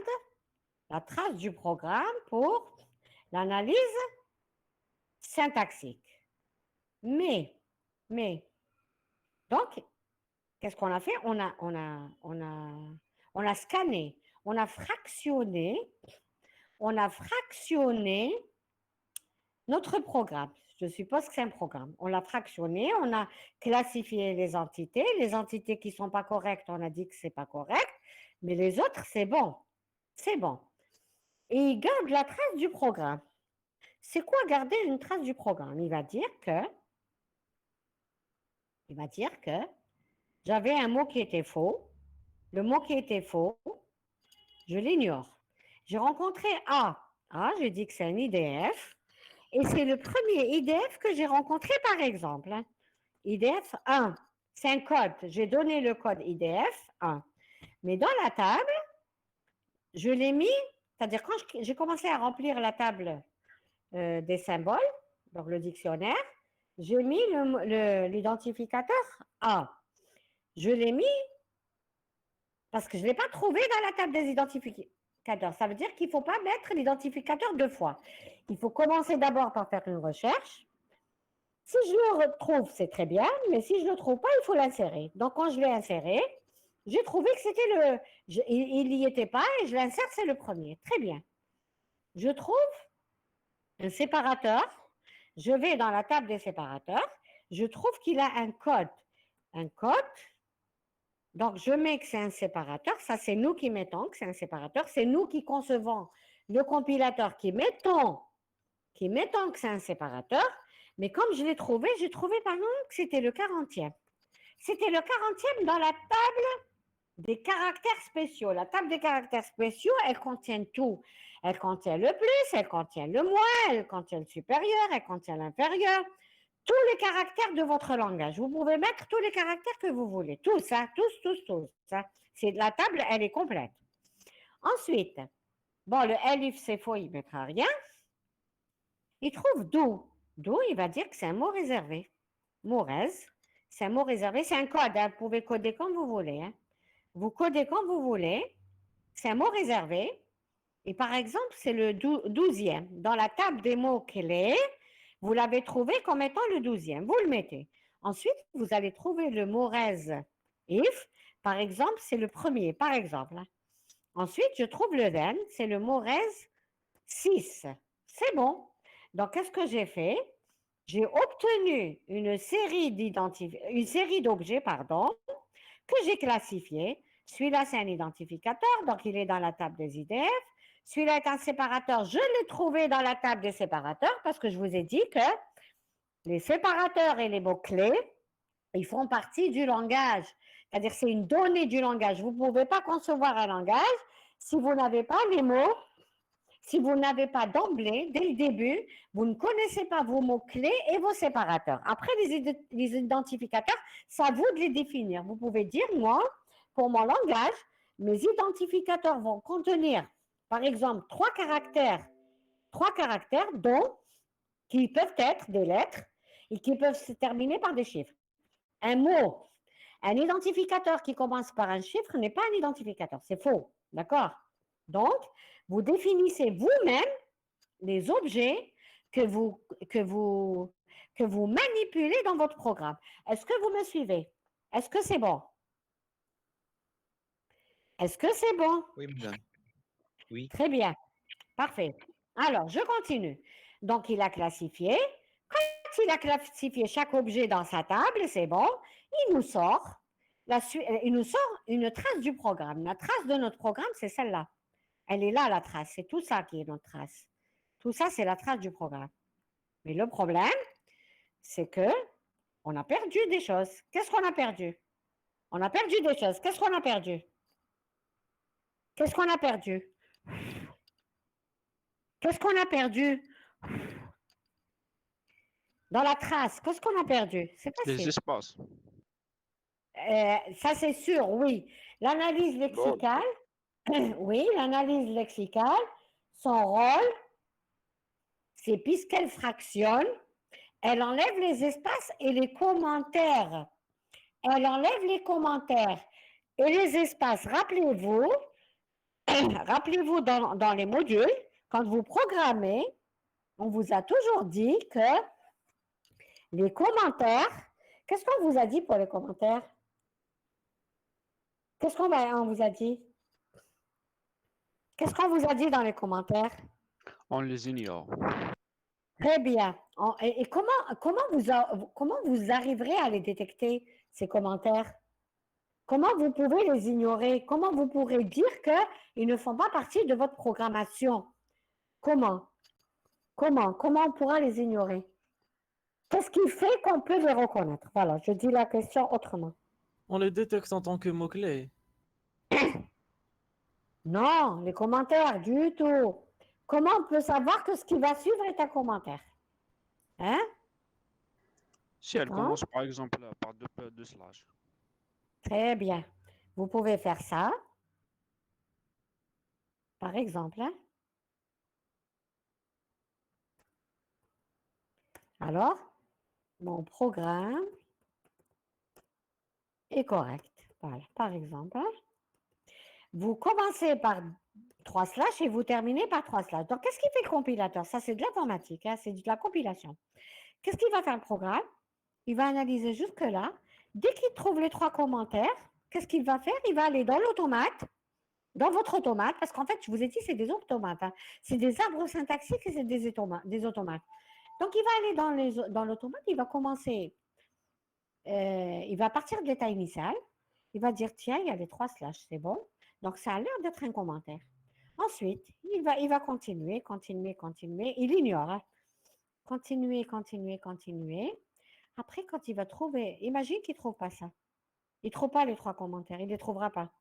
la trace du programme pour l'analyse syntaxique. Mais, donc, qu'est-ce qu'on a fait? On a scanné, on a fractionné notre programme. Je suppose que c'est un programme. On l'a fractionné, on a classifié les entités. Les entités qui ne sont pas correctes, on a dit que ce n'est pas correct. Mais les autres, c'est bon. C'est bon. Et il garde la trace du programme. C'est quoi garder une trace du programme? Il va dire que j'avais un mot qui était faux. Le mot qui était faux, je l'ignore. J'ai rencontré A. A, j'ai dit que c'est un IDF. Et c'est le premier IDF que j'ai rencontré, par exemple. IDF 1. C'est un code. J'ai donné le code IDF 1. Mais dans la table, je l'ai mis, c'est-à-dire quand j'ai commencé à remplir la table des symboles, donc le dictionnaire, j'ai mis l'identificateur A. Je l'ai mis parce que je ne l'ai pas trouvé dans la table des identificateurs. Ça veut dire qu'il ne faut pas mettre l'identificateur 2 fois. Il faut commencer d'abord par faire une recherche. Si je le retrouve, c'est très bien, mais si je ne le trouve pas, il faut l'insérer. Donc, quand je l'ai inséré, j'ai trouvé que c'était il n'y était pas et je l'insère, c'est le premier. Très bien. Je trouve un séparateur. Je vais dans la table des séparateurs. Je trouve qu'il a un code. Un code. Donc, je mets que c'est un séparateur. Ça, c'est nous qui mettons que c'est un séparateur. C'est nous qui concevons le compilateur qui mettons que c'est un séparateur. Mais comme je l'ai trouvé, j'ai trouvé par exemple que c'était le 40e. C'était le 40e dans la table des caractères spéciaux. La table des caractères spéciaux, elle contient tout. Elle contient le plus, elle contient le moins, elle contient le supérieur, elle contient l'inférieur. Tous les caractères de votre langage. Vous pouvez mettre tous les caractères que vous voulez. Tout ça, tous. Ça. La table, elle est complète. Ensuite, bon, le elif, c'est faux, il ne mettra rien. Il trouve d'où. D'où, il va dire que c'est un mot réservé. Morez, c'est un mot réservé, c'est un code. Hein. Vous pouvez coder comme vous voulez. Hein. Vous codez quand vous voulez. C'est un mot réservé. Et par exemple, c'est le 12e. Dans la table des mots clés, vous l'avez trouvé comme étant le 12e. Vous le mettez. Ensuite, vous allez trouver le mot res if. Par exemple, c'est le premier. Par exemple. Ensuite, je trouve le then. C'est le mot res 6. C'est bon. Donc, qu'est-ce que j'ai fait? J'ai obtenu une série d'objets, que j'ai classifiés. Celui-là, c'est un identificateur, donc il est dans la table des IDF. Celui-là est un séparateur, je l'ai trouvé dans la table des séparateurs parce que je vous ai dit que les séparateurs et les mots-clés, ils font partie du langage. C'est-à-dire, c'est une donnée du langage. Vous ne pouvez pas concevoir un langage si vous n'avez pas les mots. Si vous n'avez pas d'emblée, dès le début, vous ne connaissez pas vos mots-clés et vos séparateurs. Après, les identificateurs, c'est à vous de les définir. Vous pouvez dire, moi, pour mon langage, mes identificateurs vont contenir, par exemple, 3 caractères qui peuvent être des lettres et qui peuvent se terminer par des chiffres. Un mot, un identificateur qui commence par un chiffre n'est pas un identificateur, c'est faux, d'accord? Donc, vous définissez vous-même les objets que vous manipulez dans votre programme. Est-ce que vous me suivez? Est-ce que c'est bon? Est-ce que c'est bon? Oui, madame. Oui. Très bien. Parfait. Alors, je continue. Donc, il a classifié. Quand il a classifié chaque objet dans sa table, c'est bon, il nous sort une trace du programme. La trace de notre programme, c'est celle-là. Elle est là, la trace. C'est tout ça qui est notre trace. Tout ça, c'est la trace du programme. Mais le problème, c'est que on a perdu des choses. Qu'est-ce qu'on a perdu? On a perdu des choses. Qu'est-ce qu'on a perdu? Qu'est-ce qu'on a perdu? Qu'est-ce qu'on a perdu? Dans la trace, qu'est-ce qu'on a perdu? C'est Les facile. espaces. Ça, c'est sûr, oui. L'analyse lexicale, oui, l'analyse lexicale, son rôle, c'est puisqu'elle fractionne, elle enlève les espaces et les commentaires. Elle enlève les commentaires et les espaces. Rappelez-vous, dans les modules, quand vous programmez, on vous a toujours dit que les commentaires, qu'est-ce qu'on vous a dit pour les commentaires? Qu'est-ce qu'on vous a dit? Qu'est-ce qu'on vous a dit dans les commentaires? On les ignore. Très bien. Et comment vous arriverez à les détecter, ces commentaires? Comment vous pouvez les ignorer? Comment vous pourrez dire qu'ils ne font pas partie de votre programmation? Comment? Comment? Comment on pourra les ignorer? Qu'est-ce qui fait qu'on peut les reconnaître? Voilà, je dis la question autrement. On les détecte en tant que mots-clés. Non, les commentaires, du tout. Comment on peut savoir que ce qui va suivre est un commentaire? Hein? Si elle Hein? commence par exemple par deux slash. Très bien. Vous pouvez faire ça, par exemple. Hein? Alors, mon programme est correct. Voilà, par exemple. Hein? Vous commencez par 3 slash et vous terminez par 3 slash. Donc, qu'est-ce qui fait le compilateur? Ça, c'est de l'informatique, hein, c'est de la compilation. Qu'est-ce qu'il va faire le programme? Il va analyser jusque-là. Dès qu'il trouve les 3 commentaires, qu'est-ce qu'il va faire? Il va aller dans l'automate, dans votre automate, parce qu'en fait, je vous ai dit, c'est des automates. Hein. C'est des arbres syntaxiques et c'est des automates. Donc, il va aller dans l'automate, il va commencer, il va partir de l'état initial, il va dire, tiens, il y a les 3 slash, c'est bon. Donc, ça a l'air d'être un commentaire. Ensuite, il va continuer, il ignore. Hein. Continuer. Après, quand il va trouver, imagine qu'il ne trouve pas ça. Il ne trouve pas les 3 commentaires, il ne les trouvera pas.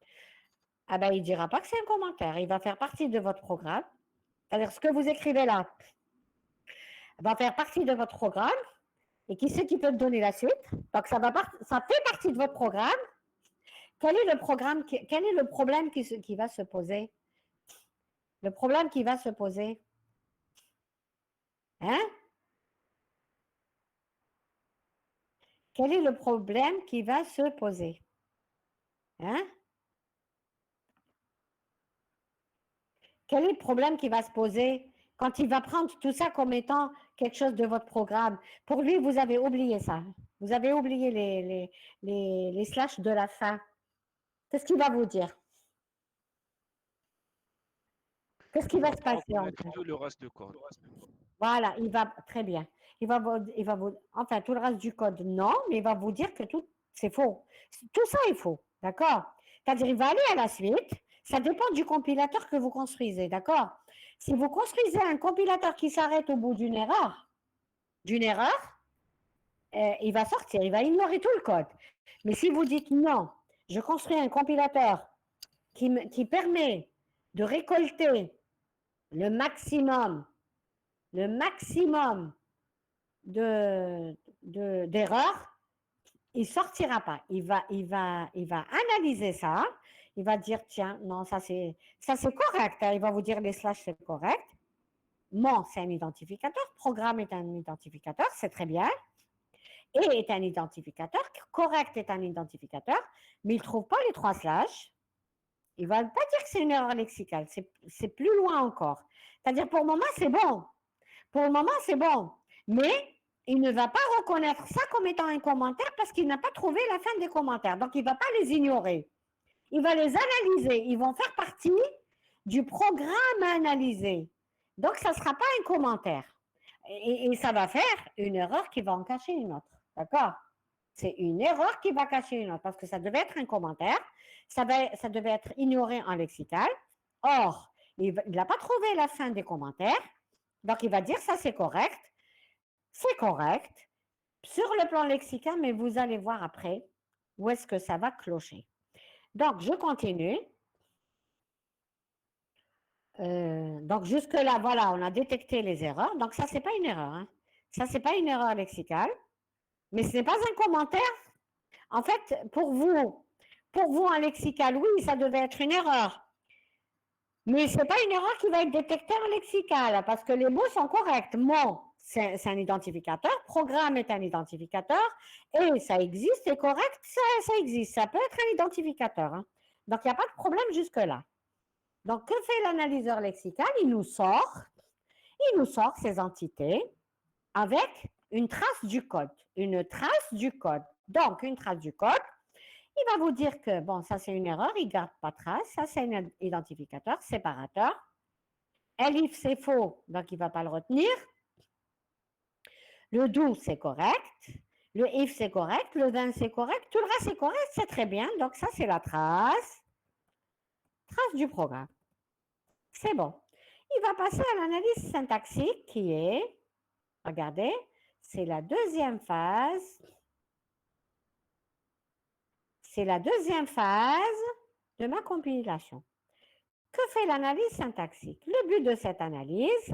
Ah ben, il ne dira pas que c'est un commentaire. Il va faire partie de votre programme. C'est-à-dire, ce que vous écrivez là va faire partie de votre programme. Et qui c'est qui peut me donner la suite? Donc, ça fait partie de votre programme. Quel est le problème qui va se poser? Le problème qui va se poser? Hein? Quel est le problème qui va se poser? Hein? Quel est le problème qui va se poser quand il va prendre tout ça comme étant quelque chose de votre programme? Pour lui, vous avez oublié ça. Vous avez oublié les slash de la fin. Qu'est-ce qu'il va vous dire? Qu'est-ce qui va se passer en fait? Tout le reste du code. Voilà, il va très bien. Enfin, tout le reste du code, non, mais il va vous dire que tout, c'est faux. Tout ça est faux, d'accord? C'est-à-dire, il va aller à la suite. Ça dépend du compilateur que vous construisez, d'accord? Si vous construisez un compilateur qui s'arrête au bout d'une erreur, il va sortir, il va ignorer tout le code. Mais si vous dites non, je construis un compilateur qui permet de récolter le maximum d'erreurs, il ne sortira pas. Il va analyser ça. Il va dire, tiens, non, ça c'est correct. Hein. Il va vous dire, les slash, c'est correct. Mon, c'est un identificateur. Programme est un identificateur, c'est très bien. Et est un identificateur. Correct est un identificateur. Mais il ne trouve pas les 3 slash. Il ne va pas dire que c'est une erreur lexicale. C'est plus loin encore. C'est-à-dire, pour le moment, c'est bon. Pour le moment, c'est bon. Mais il ne va pas reconnaître ça comme étant un commentaire parce qu'il n'a pas trouvé la fin des commentaires. Donc, il ne va pas les ignorer. Il va les analyser. Ils vont faire partie du programme à analyser. Donc, ça ne sera pas un commentaire. Et ça va faire une erreur qui va en cacher une autre. D'accord? C'est une erreur qui va cacher une autre parce que ça devait être un commentaire. Ça devait être ignoré en lexical. Or, il n'a pas trouvé la fin des commentaires. Donc, il va dire ça, c'est correct. C'est correct sur le plan lexical, mais vous allez voir après où est-ce que ça va clocher. Donc, je continue. Donc, jusque-là, voilà, on a détecté les erreurs. Donc, ça, ce n'est pas une erreur. Hein. Ça, ce n'est pas une erreur lexicale. Mais ce n'est pas un commentaire. En fait, pour vous en lexical, oui, ça devait être une erreur. Mais ce n'est pas une erreur qui va être détectée en lexical, parce que les mots sont corrects. Mot, c'est un identificateur. Programme est un identificateur. Et ça existe, c'est correct, ça existe. Ça peut être un identificateur. Hein. Donc, il n'y a pas de problème jusque-là. Donc, que fait l'analyseur lexical? Il nous sort ces entités avec une trace du code. Une trace du code. Donc, une trace du code. Il va vous dire que, bon, ça c'est une erreur, il ne garde pas trace. Ça c'est un identificateur séparateur. Elif c'est faux, donc il ne va pas le retenir. Le do c'est correct. Le if c'est correct. Le then c'est correct. Tout le reste c'est correct, c'est très bien. Donc ça c'est la trace du programme. C'est bon. il va passer à l'analyse syntaxique qui est, regardez, c'est la deuxième phase. C'est la deuxième phase de ma compilation. Que fait l'analyse syntaxique? Le but de cette analyse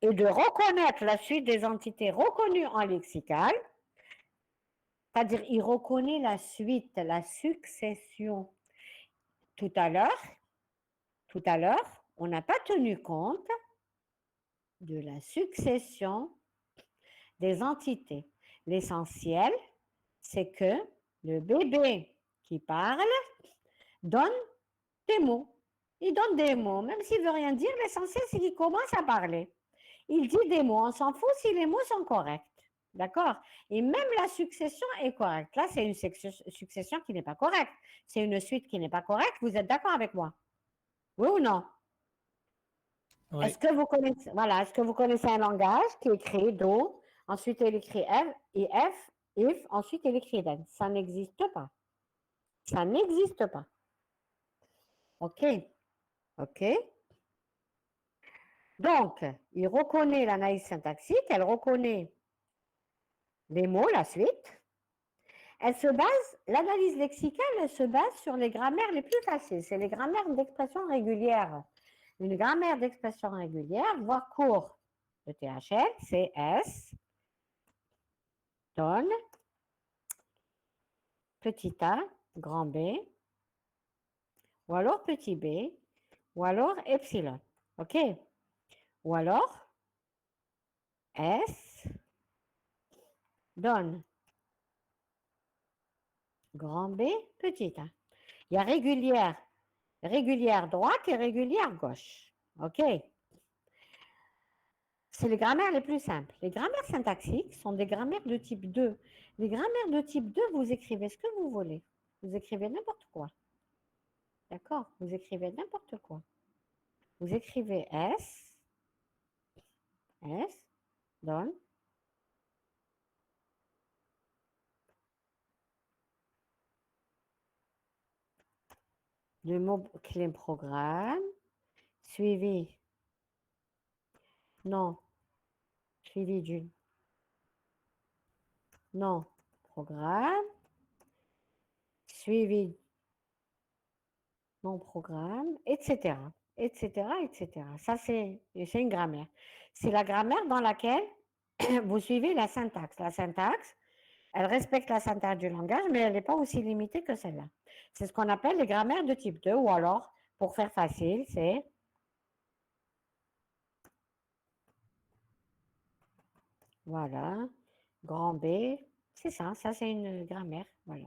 est de reconnaître la suite des entités reconnues en lexical, c'est-à-dire il reconnaît la suite, la succession. Tout à l'heure, on n'a pas tenu compte de la succession des entités. L'essentiel, c'est que le bébé qui parle donne des mots. Il donne des mots, même s'il ne veut rien dire, l'essentiel, c'est qu'il commence à parler. Il dit des mots, on s'en fout si les mots sont corrects. D'accord? Et même la succession est correcte. Là, c'est une succession qui n'est pas correcte. C'est une suite qui n'est pas correcte. Vous êtes d'accord avec moi? Oui ou non? Oui. Est-ce que vous connaissez, voilà, est-ce que vous connaissez un langage qui écrit do, ensuite il écrit f, et f, if, ensuite il écrit then? Ça n'existe pas. Ça n'existe pas. OK. OK. Donc, il reconnaît l'analyse syntaxique, elle reconnaît les mots, la suite. Elle se base, l'analyse lexicale, elle se base sur les grammaires les plus faciles. C'est les grammaires d'expression régulière. Une grammaire d'expression régulière, voire court de THL, c'est S, donne, petit a, grand B, ou alors petit b, ou alors epsilon. OK? Ou alors S donne grand B, petit a. Il y a régulière droite et régulière gauche. OK? C'est les grammaires les plus simples. Les grammaires syntaxiques sont des grammaires de type 2. Les grammaires de type 2, vous écrivez ce que vous voulez. Vous écrivez n'importe quoi. D'accord? Vous écrivez n'importe quoi. Vous écrivez S, donne, le mot-clé programme, suivi, non, suivi du non programme, suivi non programme, etc., etc., etc. Ça, c'est une grammaire. C'est la grammaire dans laquelle vous suivez la syntaxe. La syntaxe, elle respecte la syntaxe du langage, mais elle n'est pas aussi limitée que celle-là. C'est ce qu'on appelle les grammaires de type 2, ou alors, pour faire facile, c'est voilà, grand B, c'est ça c'est une grammaire, voilà.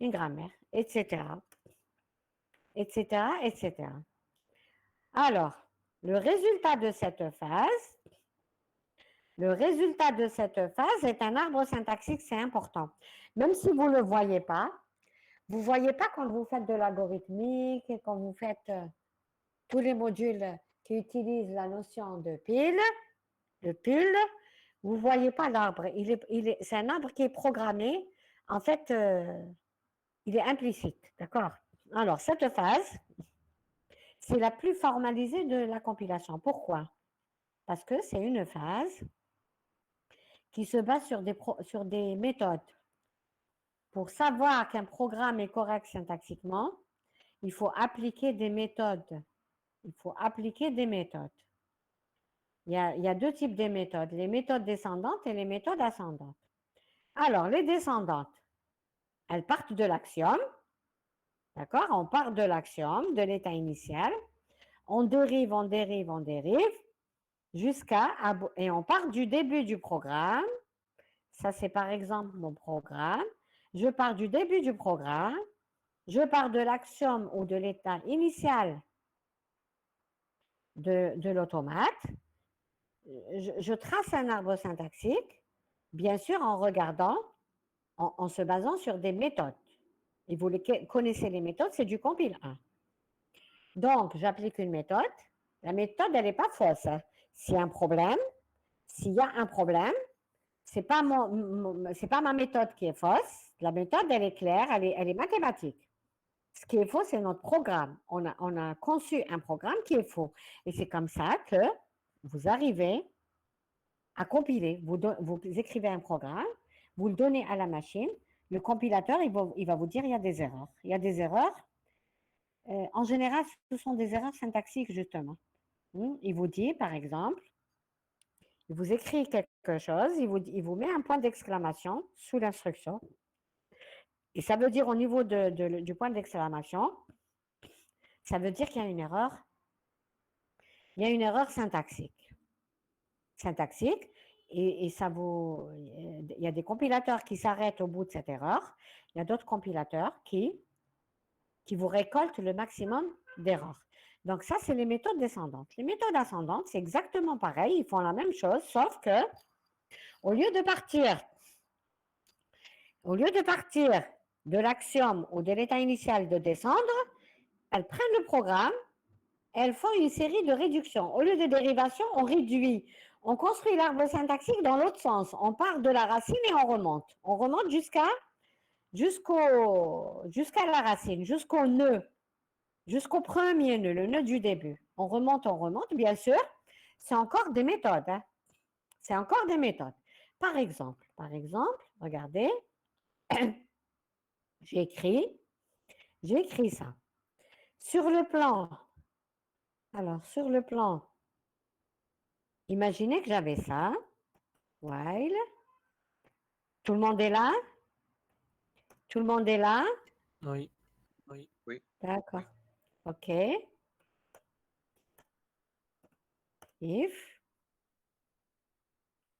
Une grammaire, etc., etc., etc. Alors, le résultat de cette phase est un arbre syntaxique, c'est important. Même si vous ne le voyez pas, vous ne voyez pas quand vous faites de l'algorithmique, quand vous faites tous les modules qui utilisent la notion de pile, vous ne voyez pas l'arbre. C'est un arbre qui est programmé. En fait, il est implicite. D'accord? Alors, cette phase, c'est la plus formalisée de la compilation. Pourquoi? Parce que c'est une phase qui se base sur des méthodes. Pour savoir qu'un programme est correct syntaxiquement, il faut appliquer des méthodes. Il y a deux types de méthodes, les méthodes descendantes et les méthodes ascendantes. Alors, les descendantes, elles partent de l'axiome. D'accord? On part de l'axiome, de l'état initial. On dérive, et on part du début du programme. Ça, c'est par exemple mon programme. Je pars du début du programme. Je pars de l'axiome ou de l'état initial de l'automate. Je trace un arbre syntaxique, bien sûr en regardant, en se basant sur des méthodes. Et vous connaissez les méthodes, c'est du compile 1. Donc, j'applique une méthode. La méthode, elle n'est pas fausse. S'il y a un problème, ce n'est pas ma méthode qui est fausse. La méthode, elle est claire, elle est mathématique. Ce qui est faux, c'est notre programme. On a conçu un programme qui est faux. Et c'est comme ça que vous arrivez à compiler. Vous écrivez un programme, vous le donnez à la machine, le compilateur, il va vous dire il y a des erreurs. Il y a des erreurs. En général, ce sont des erreurs syntaxiques, justement. Il vous dit, par exemple, il vous écrit quelque chose, il vous met un point d'exclamation sous l'instruction. Et ça veut dire au niveau du point d'exclamation, ça veut dire qu'il y a une erreur. Il y a une erreur syntaxique. Syntaxique. Et ça vous, il y a des compilateurs qui s'arrêtent au bout de cette erreur. Il y a d'autres compilateurs qui vous récoltent le maximum d'erreurs. Donc ça, c'est les méthodes descendantes. Les méthodes ascendantes, c'est exactement pareil. Ils font la même chose, sauf que au lieu de partir de l'axiome ou de l'état initial de descendre, elles prennent le programme, elles font une série de réductions. Au lieu de dérivation, on réduit. On construit l'arbre syntaxique dans l'autre sens. On part de la racine et on remonte. On remonte jusqu'à la racine, jusqu'au nœud, jusqu'au premier nœud, le nœud du début. On remonte, bien sûr. C'est encore des méthodes. Hein. C'est encore des méthodes. Par exemple, regardez, j'ai écrit ça. Sur le plan, imaginez que j'avais ça, while, tout le monde est là? Tout le monde est là? Oui. Oui. D'accord. OK. If,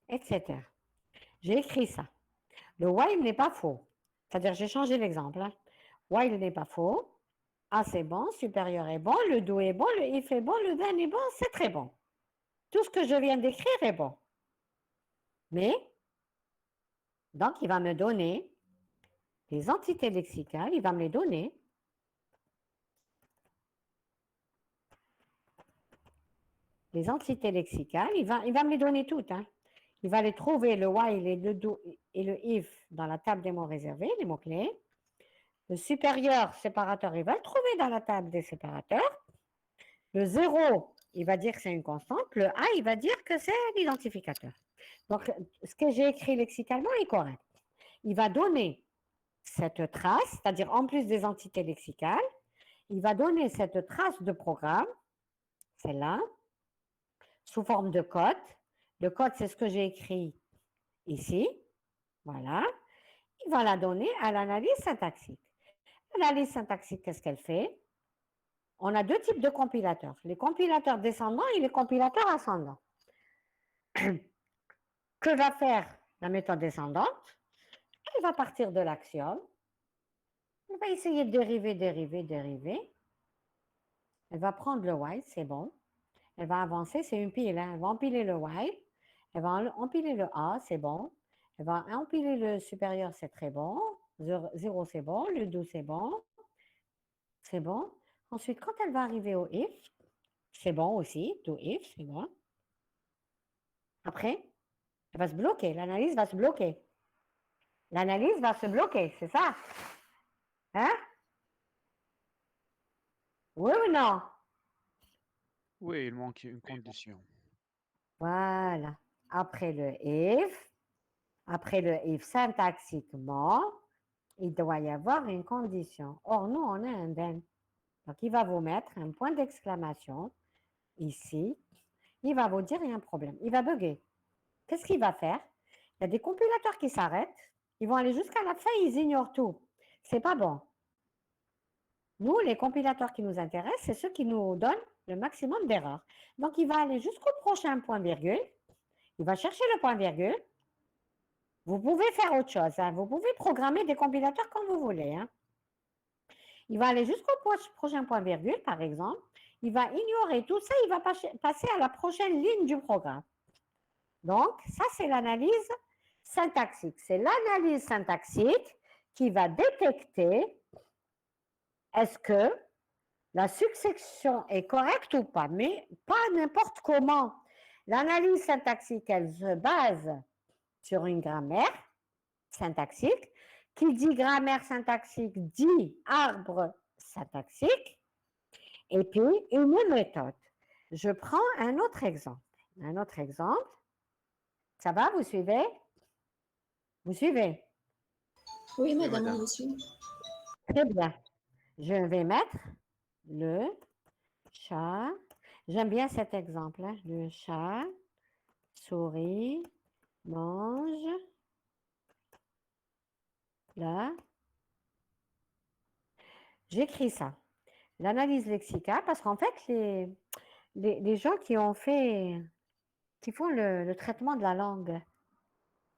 etc. J'ai écrit ça. Le while n'est pas faux. C'est-à-dire, j'ai changé l'exemple. Hein. While n'est pas faux. A, c'est bon. Supérieur est bon. Le do est bon. Le if est bon. Le then est bon. C'est très bon. Tout ce que je viens d'écrire est bon. Mais, donc, il va me donner les entités lexicales. Il va me les donner. Les entités lexicales, il va me les donner toutes. Hein. Il va les trouver, le while et le do et le if, dans la table des mots réservés, les mots-clés. Le supérieur séparateur, il va le trouver dans la table des séparateurs. Le 0, il va dire que c'est une constante. Le A, il va dire que c'est l'identificateur. Donc, ce que j'ai écrit lexicalement est correct. Il va donner cette trace, c'est-à-dire en plus des entités lexicales, il va donner cette trace de programme, celle-là, sous forme de code. Le code, c'est ce que j'ai écrit ici. Voilà. Il va la donner à l'analyse syntaxique. L'analyse syntaxique, qu'est-ce qu'elle fait? On a deux types de compilateurs. Les compilateurs descendants et les compilateurs ascendants. Que va faire la méthode descendante? Elle va partir de l'axiome. Elle va essayer de dériver. Elle va prendre le while, c'est bon. Elle va avancer, c'est une pile. Hein. Elle va empiler le while. Elle va empiler le A, c'est bon. Elle va empiler le supérieur, c'est très bon. 0, c'est bon. Le do, c'est bon. C'est bon. Ensuite, quand elle va arriver au if, c'est bon aussi. Do if, c'est bon. Après, elle va se bloquer. L'analyse va se bloquer. L'analyse va se bloquer, c'est ça? Hein? Oui ou non? Oui, il manque une condition. Voilà. Après le if syntaxiquement, il doit y avoir une condition. Or, nous, on a un then. Donc, il va vous mettre un point d'exclamation ici. Il va vous dire il y a un problème. Il va bugger. Qu'est-ce qu'il va faire? Il y a des compilateurs qui s'arrêtent. Ils vont aller jusqu'à la fin, ils ignorent tout. C'est pas bon. Nous, les compilateurs qui nous intéressent, c'est ceux qui nous donnent le maximum d'erreurs. Donc, il va aller jusqu'au prochain point-virgule. Il va chercher le point-virgule. Vous pouvez faire autre chose. Hein. Vous pouvez programmer des compilateurs comme vous voulez. Hein. Il va aller jusqu'au prochain point-virgule, par exemple. Il va ignorer tout ça. Il va passer à la prochaine ligne du programme. Donc, ça, c'est l'analyse syntaxique. C'est l'analyse syntaxique qui va détecter est-ce que la succession est correcte ou pas, mais pas n'importe comment. L'analyse syntaxique, elle se base sur une grammaire syntaxique. Qui dit grammaire syntaxique dit arbre syntaxique et puis une méthode. Je prends un autre exemple. Un autre exemple. Ça va, vous suivez? Vous suivez? Oui, madame, madame. on vous suit. Très bien. Je vais mettre le chat. J'aime bien cet exemple, hein. Le chat, souris, mange, là. J'écris ça. L'analyse lexicale, parce qu'en fait, les gens qui font le traitement de la langue,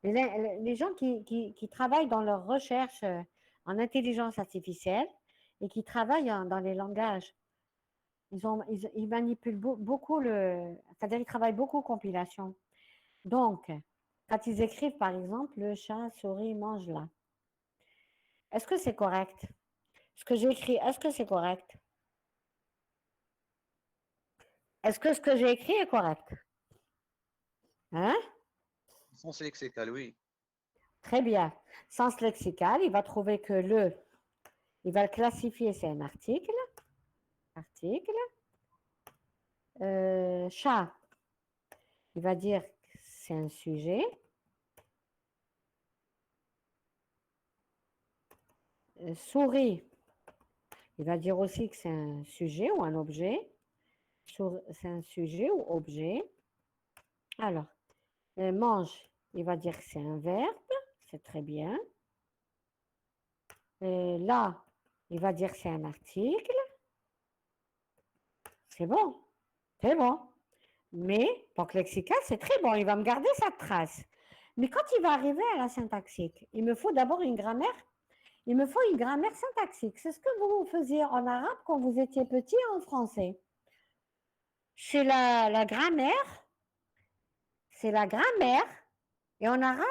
les gens qui travaillent dans leur recherche en intelligence artificielle et qui travaillent dans les langages, ils manipulent beaucoup c'est-à-dire ils travaillent beaucoup compilation. Donc, quand ils écrivent, par exemple, le chat, souris, mange là, est-ce que c'est correct? Ce que j'ai écrit, est-ce que c'est correct? Est-ce que ce que j'ai écrit est correct? Hein? Sens lexical, oui. Très bien. Sens lexical, il va trouver que il va le classifier, c'est un article. Article. Chat, il va dire que c'est un sujet. Souris, il va dire aussi que c'est un sujet ou un objet. C'est un sujet ou objet. Alors, mange, il va dire que c'est un verbe. C'est très bien. Là, il va dire que c'est un article. C'est bon. C'est bon. Mais, donc lexical, c'est très bon. Il va me garder sa trace. Mais quand il va arriver à la syntaxique, il me faut d'abord une grammaire. Il me faut une grammaire syntaxique. C'est ce que vous faisiez en arabe quand vous étiez petit en français. C'est la grammaire. C'est la grammaire. Et en arabe,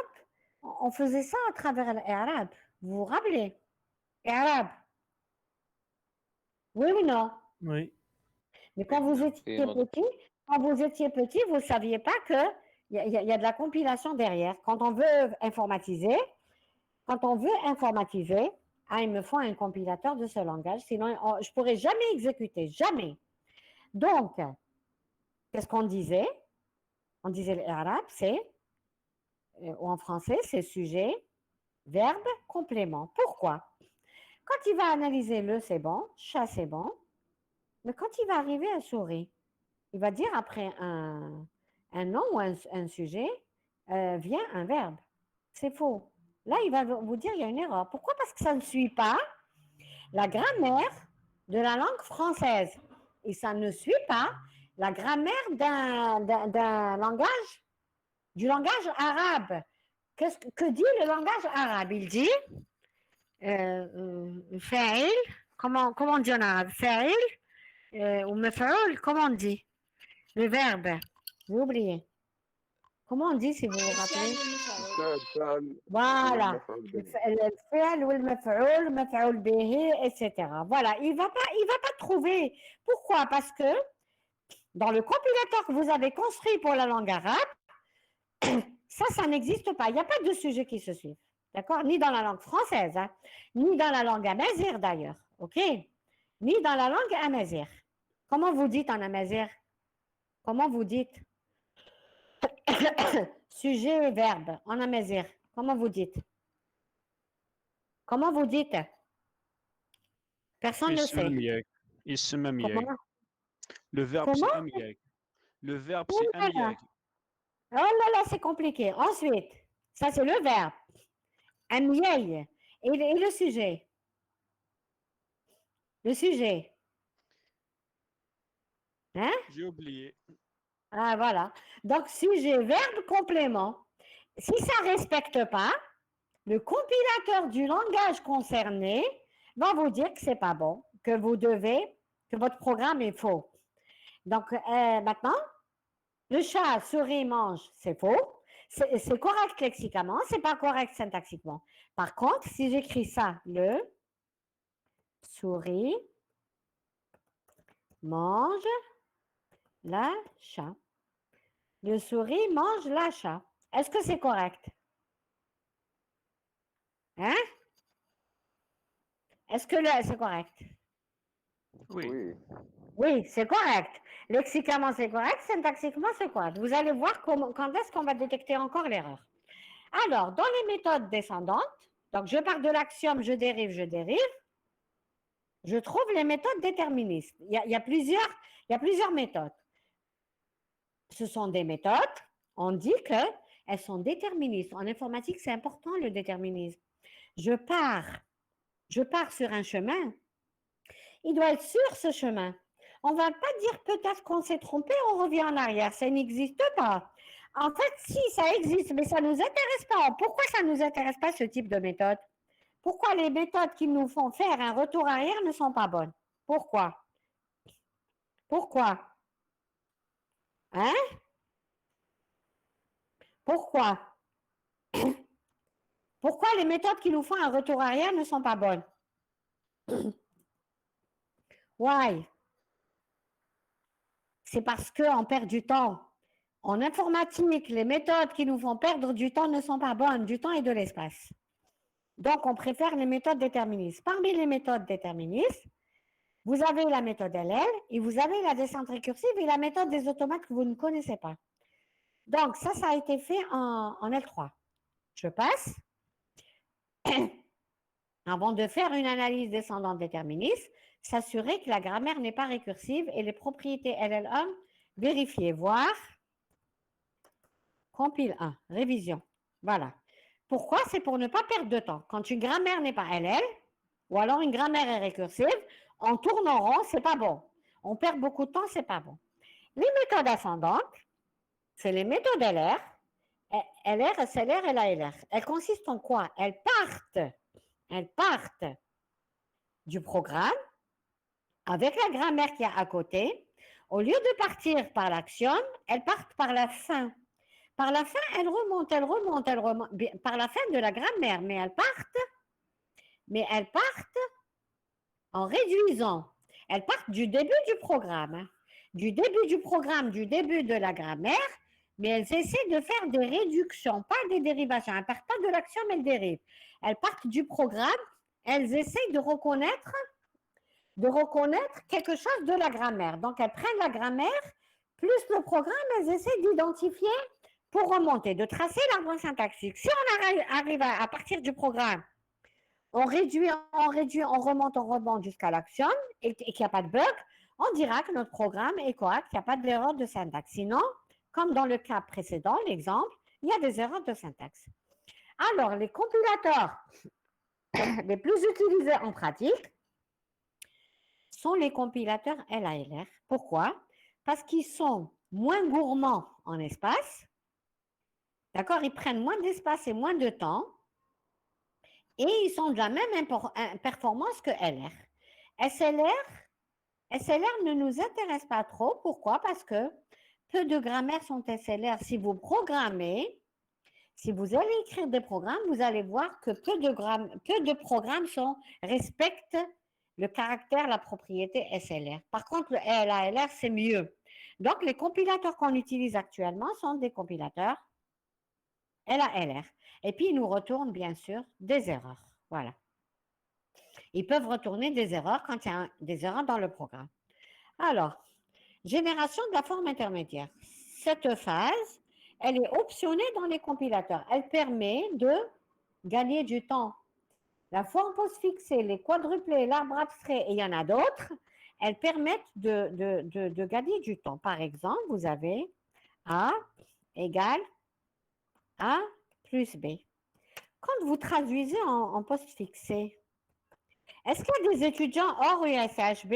on faisait ça à travers l'arabe. Vous vous rappelez? Arabe. Oui ou non? Oui. Mais quand vous étiez petit, vous ne saviez pas qu'il y a de la compilation derrière. Quand on veut informatiser, il me faut un compilateur de ce langage, sinon je ne pourrais jamais exécuter, jamais. Donc, qu'est-ce qu'on disait? On disait l'arabe, ou en français, c'est sujet, verbe, complément. Pourquoi? Quand il va analyser le, c'est bon, chat, c'est bon, mais quand il va arriver à souris, il va dire après un nom ou un sujet, vient un verbe. C'est faux. Là, il va vous dire qu'il y a une erreur. Pourquoi? Parce que ça ne suit pas la grammaire de la langue française. Et ça ne suit pas la grammaire d'un langage, du langage arabe. Que dit le langage arabe? Il dit fa'il, comment on dit en arabe? Fa'il ou maf'oul, comment on dit? Le verbe, j'ai oublié. Comment on dit si vous vous rappelez? Voilà. الفعل والمفعول مفعول به, etc. Voilà, il va pas trouver. Pourquoi? Parce que dans le compilateur que vous avez construit pour la langue arabe, ça n'existe pas. Il n'y a pas de sujet qui se suivent. D'accord? Ni dans la langue française, hein, ni dans la langue amazigh d'ailleurs. OK? Ni dans la langue amazigh. Comment vous dites en amazigh? Comment vous dites? Sujet et verbe en amazigh. Comment vous dites? Comment vous dites? Personne ne le sait. اسم أمياك. Comment? Le verbe, c'est Comment? أمياك. Le verbe, Oh c'est là là. أمياك. Oh là là, c'est compliqué. Ensuite, ça c'est le verbe. Amyay. Et le sujet? Le sujet. Hein? J'ai oublié. Ah voilà. Donc sujet, verbe, complément. Si ça ne respecte pas, le compilateur du langage concerné va vous dire que c'est pas bon, que votre programme est faux. Donc maintenant, le chat sourit mange, c'est faux. C'est correct lexicalement, c'est pas correct syntaxiquement. Par contre, si j'écris ça, le souris mange la chat. Le souris mange la chat. Est-ce que c'est correct? Hein? Est-ce que c'est correct? Oui. Oui, c'est correct. Lexicalement, c'est correct. Syntaxiquement, c'est correct. Vous allez voir quand est-ce qu'on va détecter encore l'erreur. Alors, dans les méthodes descendantes, donc je pars de l'axiome, je dérive, je trouve les méthodes déterministes. Il y a plusieurs méthodes. Ce sont des méthodes, on dit qu'elles sont déterministes. En informatique, c'est important le déterminisme. Je pars sur un chemin, il doit être sur ce chemin. On ne va pas dire peut-être qu'on s'est trompé, on revient en arrière. Ça n'existe pas. En fait, si, ça existe, mais ça ne nous intéresse pas. Pourquoi ça ne nous intéresse pas, ce type de méthode? Pourquoi les méthodes qui nous font faire un retour arrière ne sont pas bonnes? Pourquoi? Pourquoi? Hein? Pourquoi? Pourquoi les méthodes qui nous font un retour arrière ne sont pas bonnes? Why? C'est parce qu'on perd du temps. En informatique, les méthodes qui nous font perdre du temps ne sont pas bonnes, du temps et de l'espace. Donc, on préfère les méthodes déterministes. Parmi les méthodes déterministes, vous avez la méthode LL et vous avez la descente récursive et la méthode des automates que vous ne connaissez pas. Donc, ça a été fait en L3. Je passe. Avant de faire une analyse descendante déterministe, s'assurer que la grammaire n'est pas récursive et les propriétés LL1 vérifier, voir. Compile 1, révision. Voilà. Pourquoi? C'est pour ne pas perdre de temps. Quand une grammaire n'est pas LL, ou alors une grammaire est récursive, on tourne en rond, c'est pas bon. On perd beaucoup de temps, c'est pas bon. Les méthodes ascendantes, c'est les méthodes LR. LR, SLR et la LR. Elles consistent en quoi? Elles partent du programme avec la grammaire qu'il y a à côté. Au lieu de partir par l'axiome, elles partent par la fin. Par la fin, elles remontent par la fin de la grammaire, mais elles partent en réduisant. Elles partent du début du programme, du début du programme, du début de la grammaire, mais elles essaient de faire des réductions, pas des dérivations. Elles ne partent pas de l'axiome, elles dérivent. Elles partent du programme, elles essayent de reconnaître quelque chose de la grammaire. Donc, elles prennent la grammaire, plus le programme, elles essaient d'identifier pour remonter, de tracer l'arbre syntaxique. Si on arrive à partir du programme, on réduit, on remonte jusqu'à l'axiome et qu'il n'y a pas de bug, on dira que notre programme est correct, qu'il n'y a pas d'erreur de syntaxe. Sinon, comme dans le cas précédent, l'exemple, il y a des erreurs de syntaxe. Alors, les compilateurs les plus utilisés en pratique sont les compilateurs LALR. Pourquoi? Parce qu'ils sont moins gourmands en espace. D'accord? Ils prennent moins d'espace et moins de temps. Et ils sont de la même performance que LR. SLR ne nous intéresse pas trop. Pourquoi? Parce que peu de grammaires sont SLR. Si vous programmez, si vous allez écrire des programmes, vous allez voir que peu de programmes respectent le caractère, la propriété SLR. Par contre, le LALR, c'est mieux. Donc, les compilateurs qu'on utilise actuellement sont des compilateurs LALR. Et puis, ils nous retournent, bien sûr, des erreurs. Voilà. Ils peuvent retourner des erreurs quand il y a des erreurs dans le programme. Alors, génération de la forme intermédiaire. Cette phase, elle est optionnée dans les compilateurs. Elle permet de gagner du temps. La forme postfixée, les quadruplés, l'arbre abstrait, et il y en a d'autres, elles permettent de gagner du temps. Par exemple, vous avez A égale A plus B. Quand vous traduisez en postfixé, est-ce qu'il y a des étudiants hors USHB?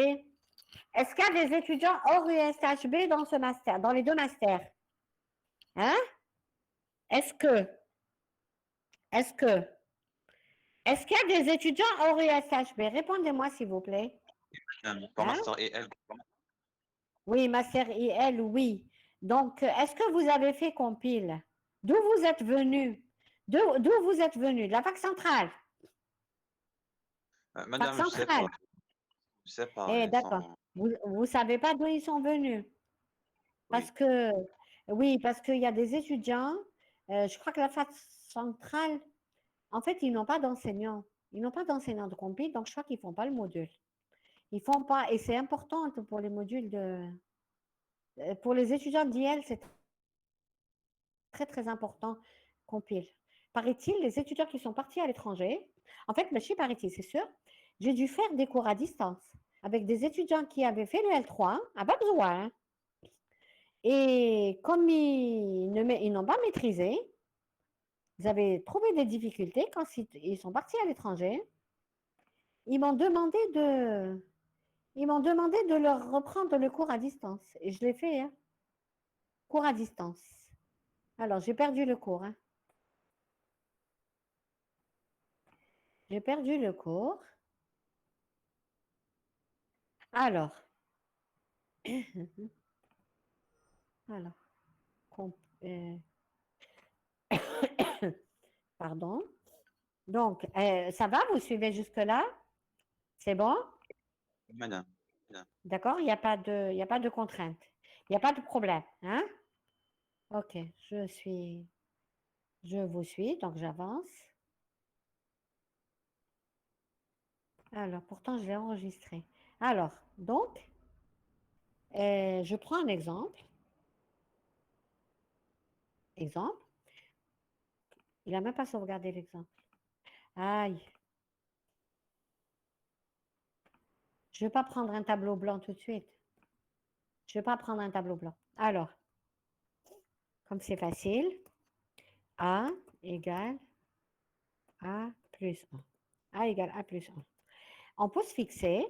Est-ce qu'il y a des étudiants hors USHB dans ce master, dans les deux masters? Hein? Est-ce qu'il y a des étudiants hors USHB? Répondez-moi, s'il vous plaît. Pour master EL. Oui, master IL, oui. Donc, est-ce que vous avez fait compile? D'où vous êtes venu? D'où vous êtes venu? De la fac centrale? Madame, Fac je sais centrale. pas. Je sais pas. Eh, ils d'accord. sont- Vous ne savez pas d'où ils sont venus? Parce que, oui, parce qu'il y a des étudiants, je crois que la fac centrale, en fait, ils n'ont pas d'enseignants. Ils n'ont pas d'enseignants de compile, donc je crois qu'ils ne font pas le module. Ils font pas, et c'est important pour les modules pour les étudiants d'IEL, c'est très, très important qu'on pile. Paraît-il, les étudiants qui sont partis à l'étranger, en fait, chez paraît-il, c'est sûr, j'ai dû faire des cours à distance avec des étudiants qui avaient fait le L3, à pas besoin, hein. Et comme ils n'ont pas maîtrisé, ils avaient trouvé des difficultés quand ils sont partis à l'étranger. Ils m'ont demandé de leur reprendre le cours à distance. Et je l'ai fait, hein. Cours à distance. Alors, j'ai perdu le cours, hein. J'ai perdu le cours. Alors, alors, pardon. Donc, ça va, vous suivez jusque-là? C'est bon? Madame. D'accord? Il n'y a pas de contrainte. Il n'y a pas de problème, hein? Ok, je vous suis, donc j'avance. Alors, pourtant, je l'ai enregistré. Alors, donc, je prends un exemple. Exemple. Il n'a même pas sauvegardé l'exemple. Aïe. Je ne vais pas prendre un tableau blanc tout de suite. Je ne vais pas prendre un tableau blanc. Alors, comme c'est facile, A égale A plus 1. A égale A plus 1. En postfixé,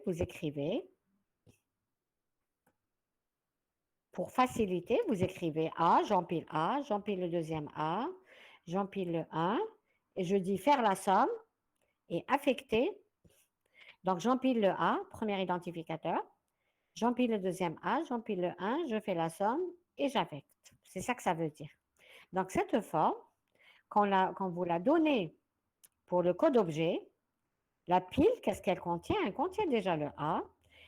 vous écrivez, pour faciliter, vous écrivez A, j'empile le deuxième A, j'empile le 1, et je dis faire la somme et affecter. Donc, j'empile le A, premier identificateur, j'empile le deuxième A, j'empile le 1, je fais la somme et j'affecte. C'est ça que ça veut dire. Donc, cette forme, quand vous la donnez pour le code objet, la pile, qu'est-ce qu'elle contient? Elle contient déjà le A,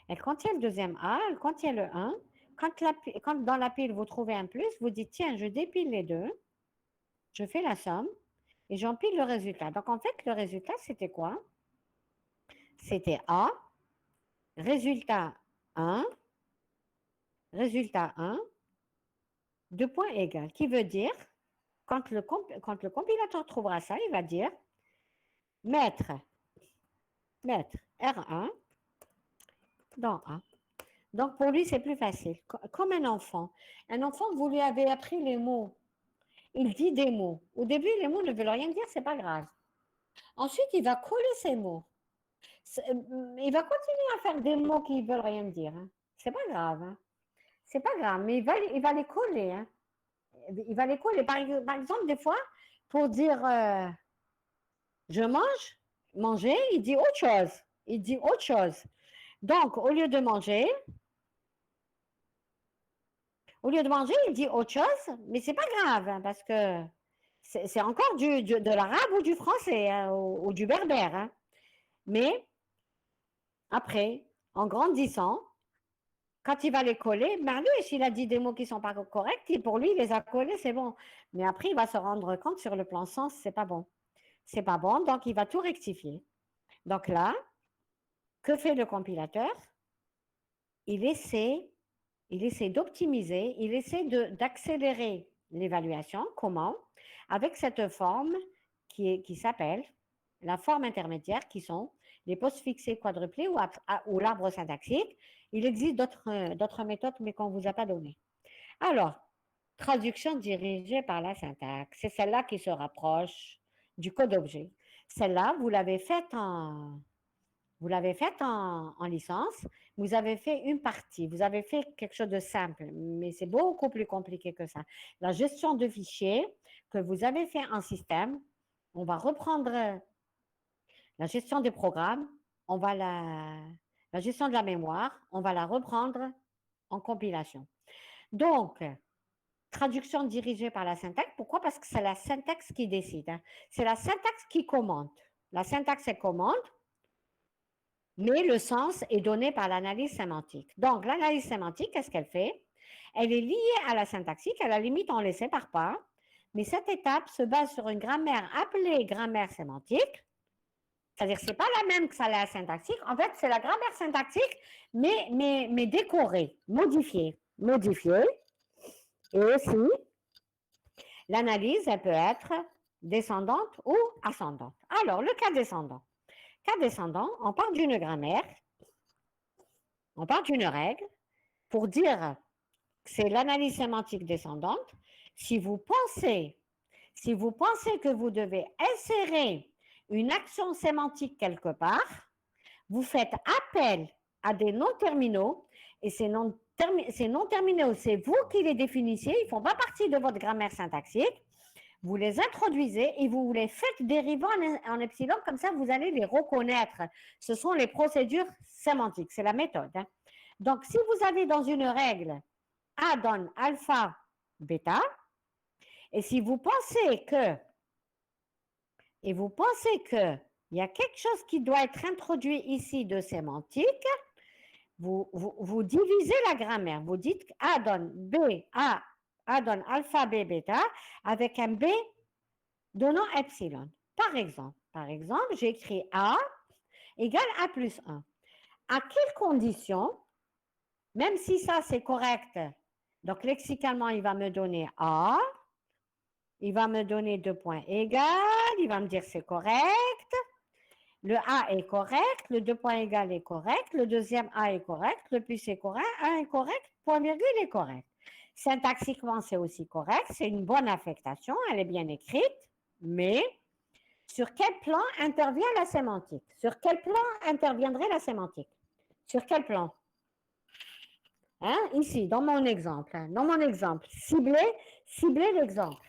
elle contient le deuxième A, elle contient le 1. Quand dans la pile, vous trouvez un plus, vous dites, tiens, je dépile les deux, je fais la somme et j'empile le résultat. Donc, en fait, le résultat, c'était quoi? C'était A, résultat 1, 2 points égales, qui veut dire, quand le compilateur trouvera ça, il va dire mettre R1 dans A. Donc, pour lui, c'est plus facile. Comme un enfant. Un enfant, vous lui avez appris les mots. Il dit des mots. Au début, les mots ne veulent rien dire, c'est pas grave. Ensuite, il va coller ces mots. Il va continuer à faire des mots qui ne veulent rien dire, hein. C'est pas grave, hein. C'est pas grave, mais il va les coller, hein. Il va les coller. Par exemple, des fois, pour dire je mange, manger, il dit autre chose. Il dit autre chose. Donc, au lieu de manger, il dit autre chose, mais c'est pas grave, hein, parce que c'est encore de l'arabe ou du français, hein, ou du berbère, hein. Mais après, en grandissant, quand il va les coller, ben lui, s'il a dit des mots qui ne sont pas corrects, pour lui, il les a collés, c'est bon. Mais après, il va se rendre compte sur le plan sens, c'est pas bon. C'est pas bon, donc il va tout rectifier. Donc là, que fait le compilateur? Il essaie d'optimiser, il essaie d'accélérer l'évaluation. Comment? Avec cette forme qui s'appelle la forme intermédiaire, qui sont les postfixés quadruplés ou l'arbre syntaxique. Il existe d'autres méthodes, mais qu'on ne vous a pas données. Alors, traduction dirigée par la syntaxe, c'est celle-là qui se rapproche du code objet. Celle-là, vous l'avez faite en licence, vous avez fait une partie, vous avez fait quelque chose de simple, mais c'est beaucoup plus compliqué que ça. La gestion de fichiers que vous avez fait en système, on va reprendre la gestion des programmes, la gestion de la mémoire, on va la reprendre en compilation. Donc, traduction dirigée par la syntaxe. Pourquoi? Parce que c'est la syntaxe qui décide, hein. C'est la syntaxe qui commande. La syntaxe, elle commande, mais le sens est donné par l'analyse sémantique. Donc, l'analyse sémantique, qu'est-ce qu'elle fait? Elle est liée à la syntaxique, à la limite, on les sépare pas, mais cette étape se base sur une grammaire appelée grammaire sémantique, C'est-à-dire, c'est pas la même que ça la syntaxique. En fait, c'est la grammaire syntaxique, mais décorée, modifiée. Et aussi, l'analyse, elle peut être descendante ou ascendante. Alors, le cas descendant. Cas descendant, on part d'une grammaire, on part d'une règle pour dire que c'est l'analyse sémantique descendante. Si vous pensez que vous devez insérer une action sémantique quelque part, vous faites appel à des non-terminaux et ces non-terminaux, c'est vous qui les définissez, ils ne font pas partie de votre grammaire syntaxique. Vous les introduisez et vous les faites dériver en epsilon, comme ça vous allez les reconnaître. Ce sont les procédures sémantiques, c'est la méthode. Hein. Donc, si vous avez dans une règle A donne alpha, bêta, et si vous pensez que, il y a quelque chose qui doit être introduit ici de sémantique, vous divisez la grammaire. Vous dites A donne B, A donne alpha, B, bêta, avec un B donnant epsilon. Par exemple, j'ai écrit A égale A plus 1. À quelles conditions, même si ça c'est correct, donc lexicalement il va me donner A, il va me donner 2 points égales, il va me dire c'est correct, le A est correct, le 2 points égales est correct, le deuxième A est correct, le plus est correct, 1 est correct, point virgule est correct. Syntaxiquement, c'est aussi correct, c'est une bonne affectation, elle est bien écrite, mais sur quel plan intervient la sémantique? Sur quel plan interviendrait la sémantique? Sur quel plan? Hein? Ici, dans mon exemple, ciblez l'exemple.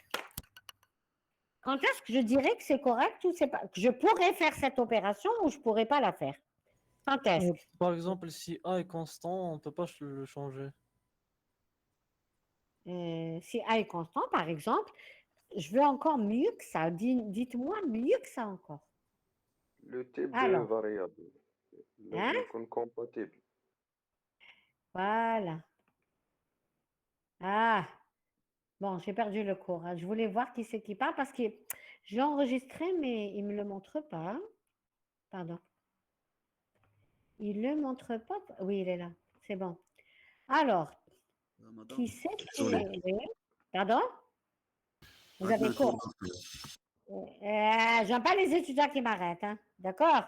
Quand est-ce que je dirais que c'est correct ou c'est pas, que je pourrais faire cette opération ou je ne pourrais pas la faire? Quand est-ce? Par exemple, si A est constant, on ne peut pas le changer. Si A est constant, par exemple, je veux encore mieux que ça. Dites-moi mieux que ça encore. Le type de Alors. variable. Hein? Compatible. Voilà. Ah, bon, j'ai perdu le cours. Hein. Je voulais voir qui c'est qui parle parce que je l'ai enregistré, mais il ne me le montre pas. Pardon. Il ne le montre pas. Oui, il est là. C'est bon. Alors, qui c'est qui est... Pardon? Vous avez cours? J'aime pas les étudiants qui m'arrêtent. Hein. D'accord?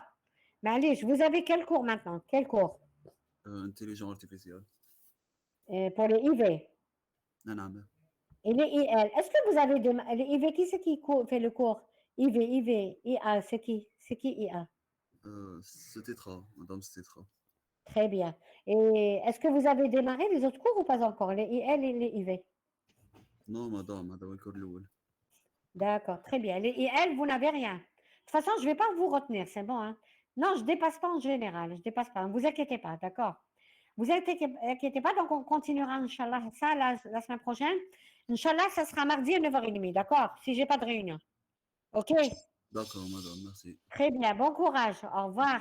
Mais allez, vous avez quel cours maintenant? Quel cours? Intelligence artificielle. Pour les IV. Non. Et les IL. Est-ce que vous avez les IV, qui c'est qui fait le cours? IV, IA, c'est qui? C'est qui IA? C'est Tetra, madame, c'est Tetra. Très bien. Et est-ce que vous avez démarré les autres cours ou pas encore? Les IL et les IV? Non, madame, le code l'eau. D'accord, très bien. Les IL, vous n'avez rien. De toute façon, je ne vais pas vous retenir, c'est bon. Hein? Non, je ne dépasse pas en général. Je ne dépasse pas. Ne vous inquiétez pas, d'accord? Vous inquiétez pas, donc on continuera, Inch'Allah, ça la semaine prochaine. Inch'Allah, ça sera mardi à 9h30, d'accord? Si je n'ai pas de réunion. OK? D'accord, madame, merci. Très bien, bon courage. Au revoir.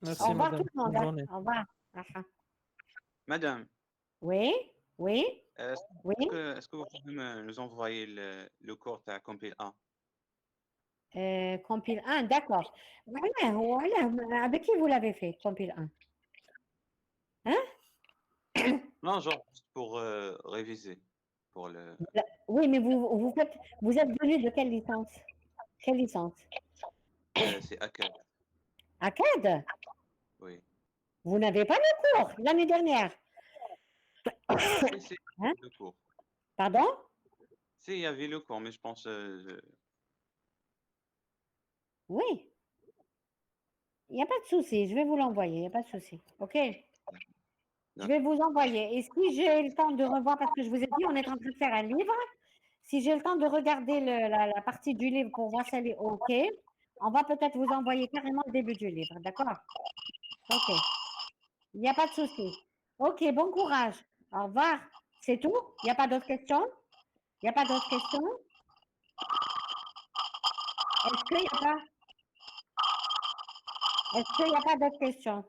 Merci, Au revoir madame. tout le monde. Bonne Hein? journée. Au revoir. Madame, Oui, oui, est-ce oui. est-ce que vous pouvez nous envoyer le cours à Compile 1? Compile 1, d'accord. Voilà. Avec qui vous l'avez fait, Compile 1? Hein? Non, genre juste pour réviser. Pour le... Oui, mais vous êtes venu de quelle licence? Quelle licence? c'est ACAD. ACAD? Oui. Vous n'avez pas le cours l'année dernière. C'est Hein? le cours. Pardon? Si, il y avait le cours, mais je pense... Oui. Il n'y a pas de souci, je vais vous l'envoyer, il n'y a pas de souci. OK? Je vais vous envoyer. Et si j'ai le temps de revoir, parce que je vous ai dit, on est en train de faire un livre. Si j'ai le temps de regarder la partie du livre pour voir si elle est OK, on va peut-être vous envoyer carrément le début du livre. D'accord? OK. Il n'y a pas de souci. OK, bon courage. Au revoir. C'est tout? Il n'y a pas d'autres questions? Il n'y a pas d'autres questions? Est-ce qu'il n'y a pas d'autres questions?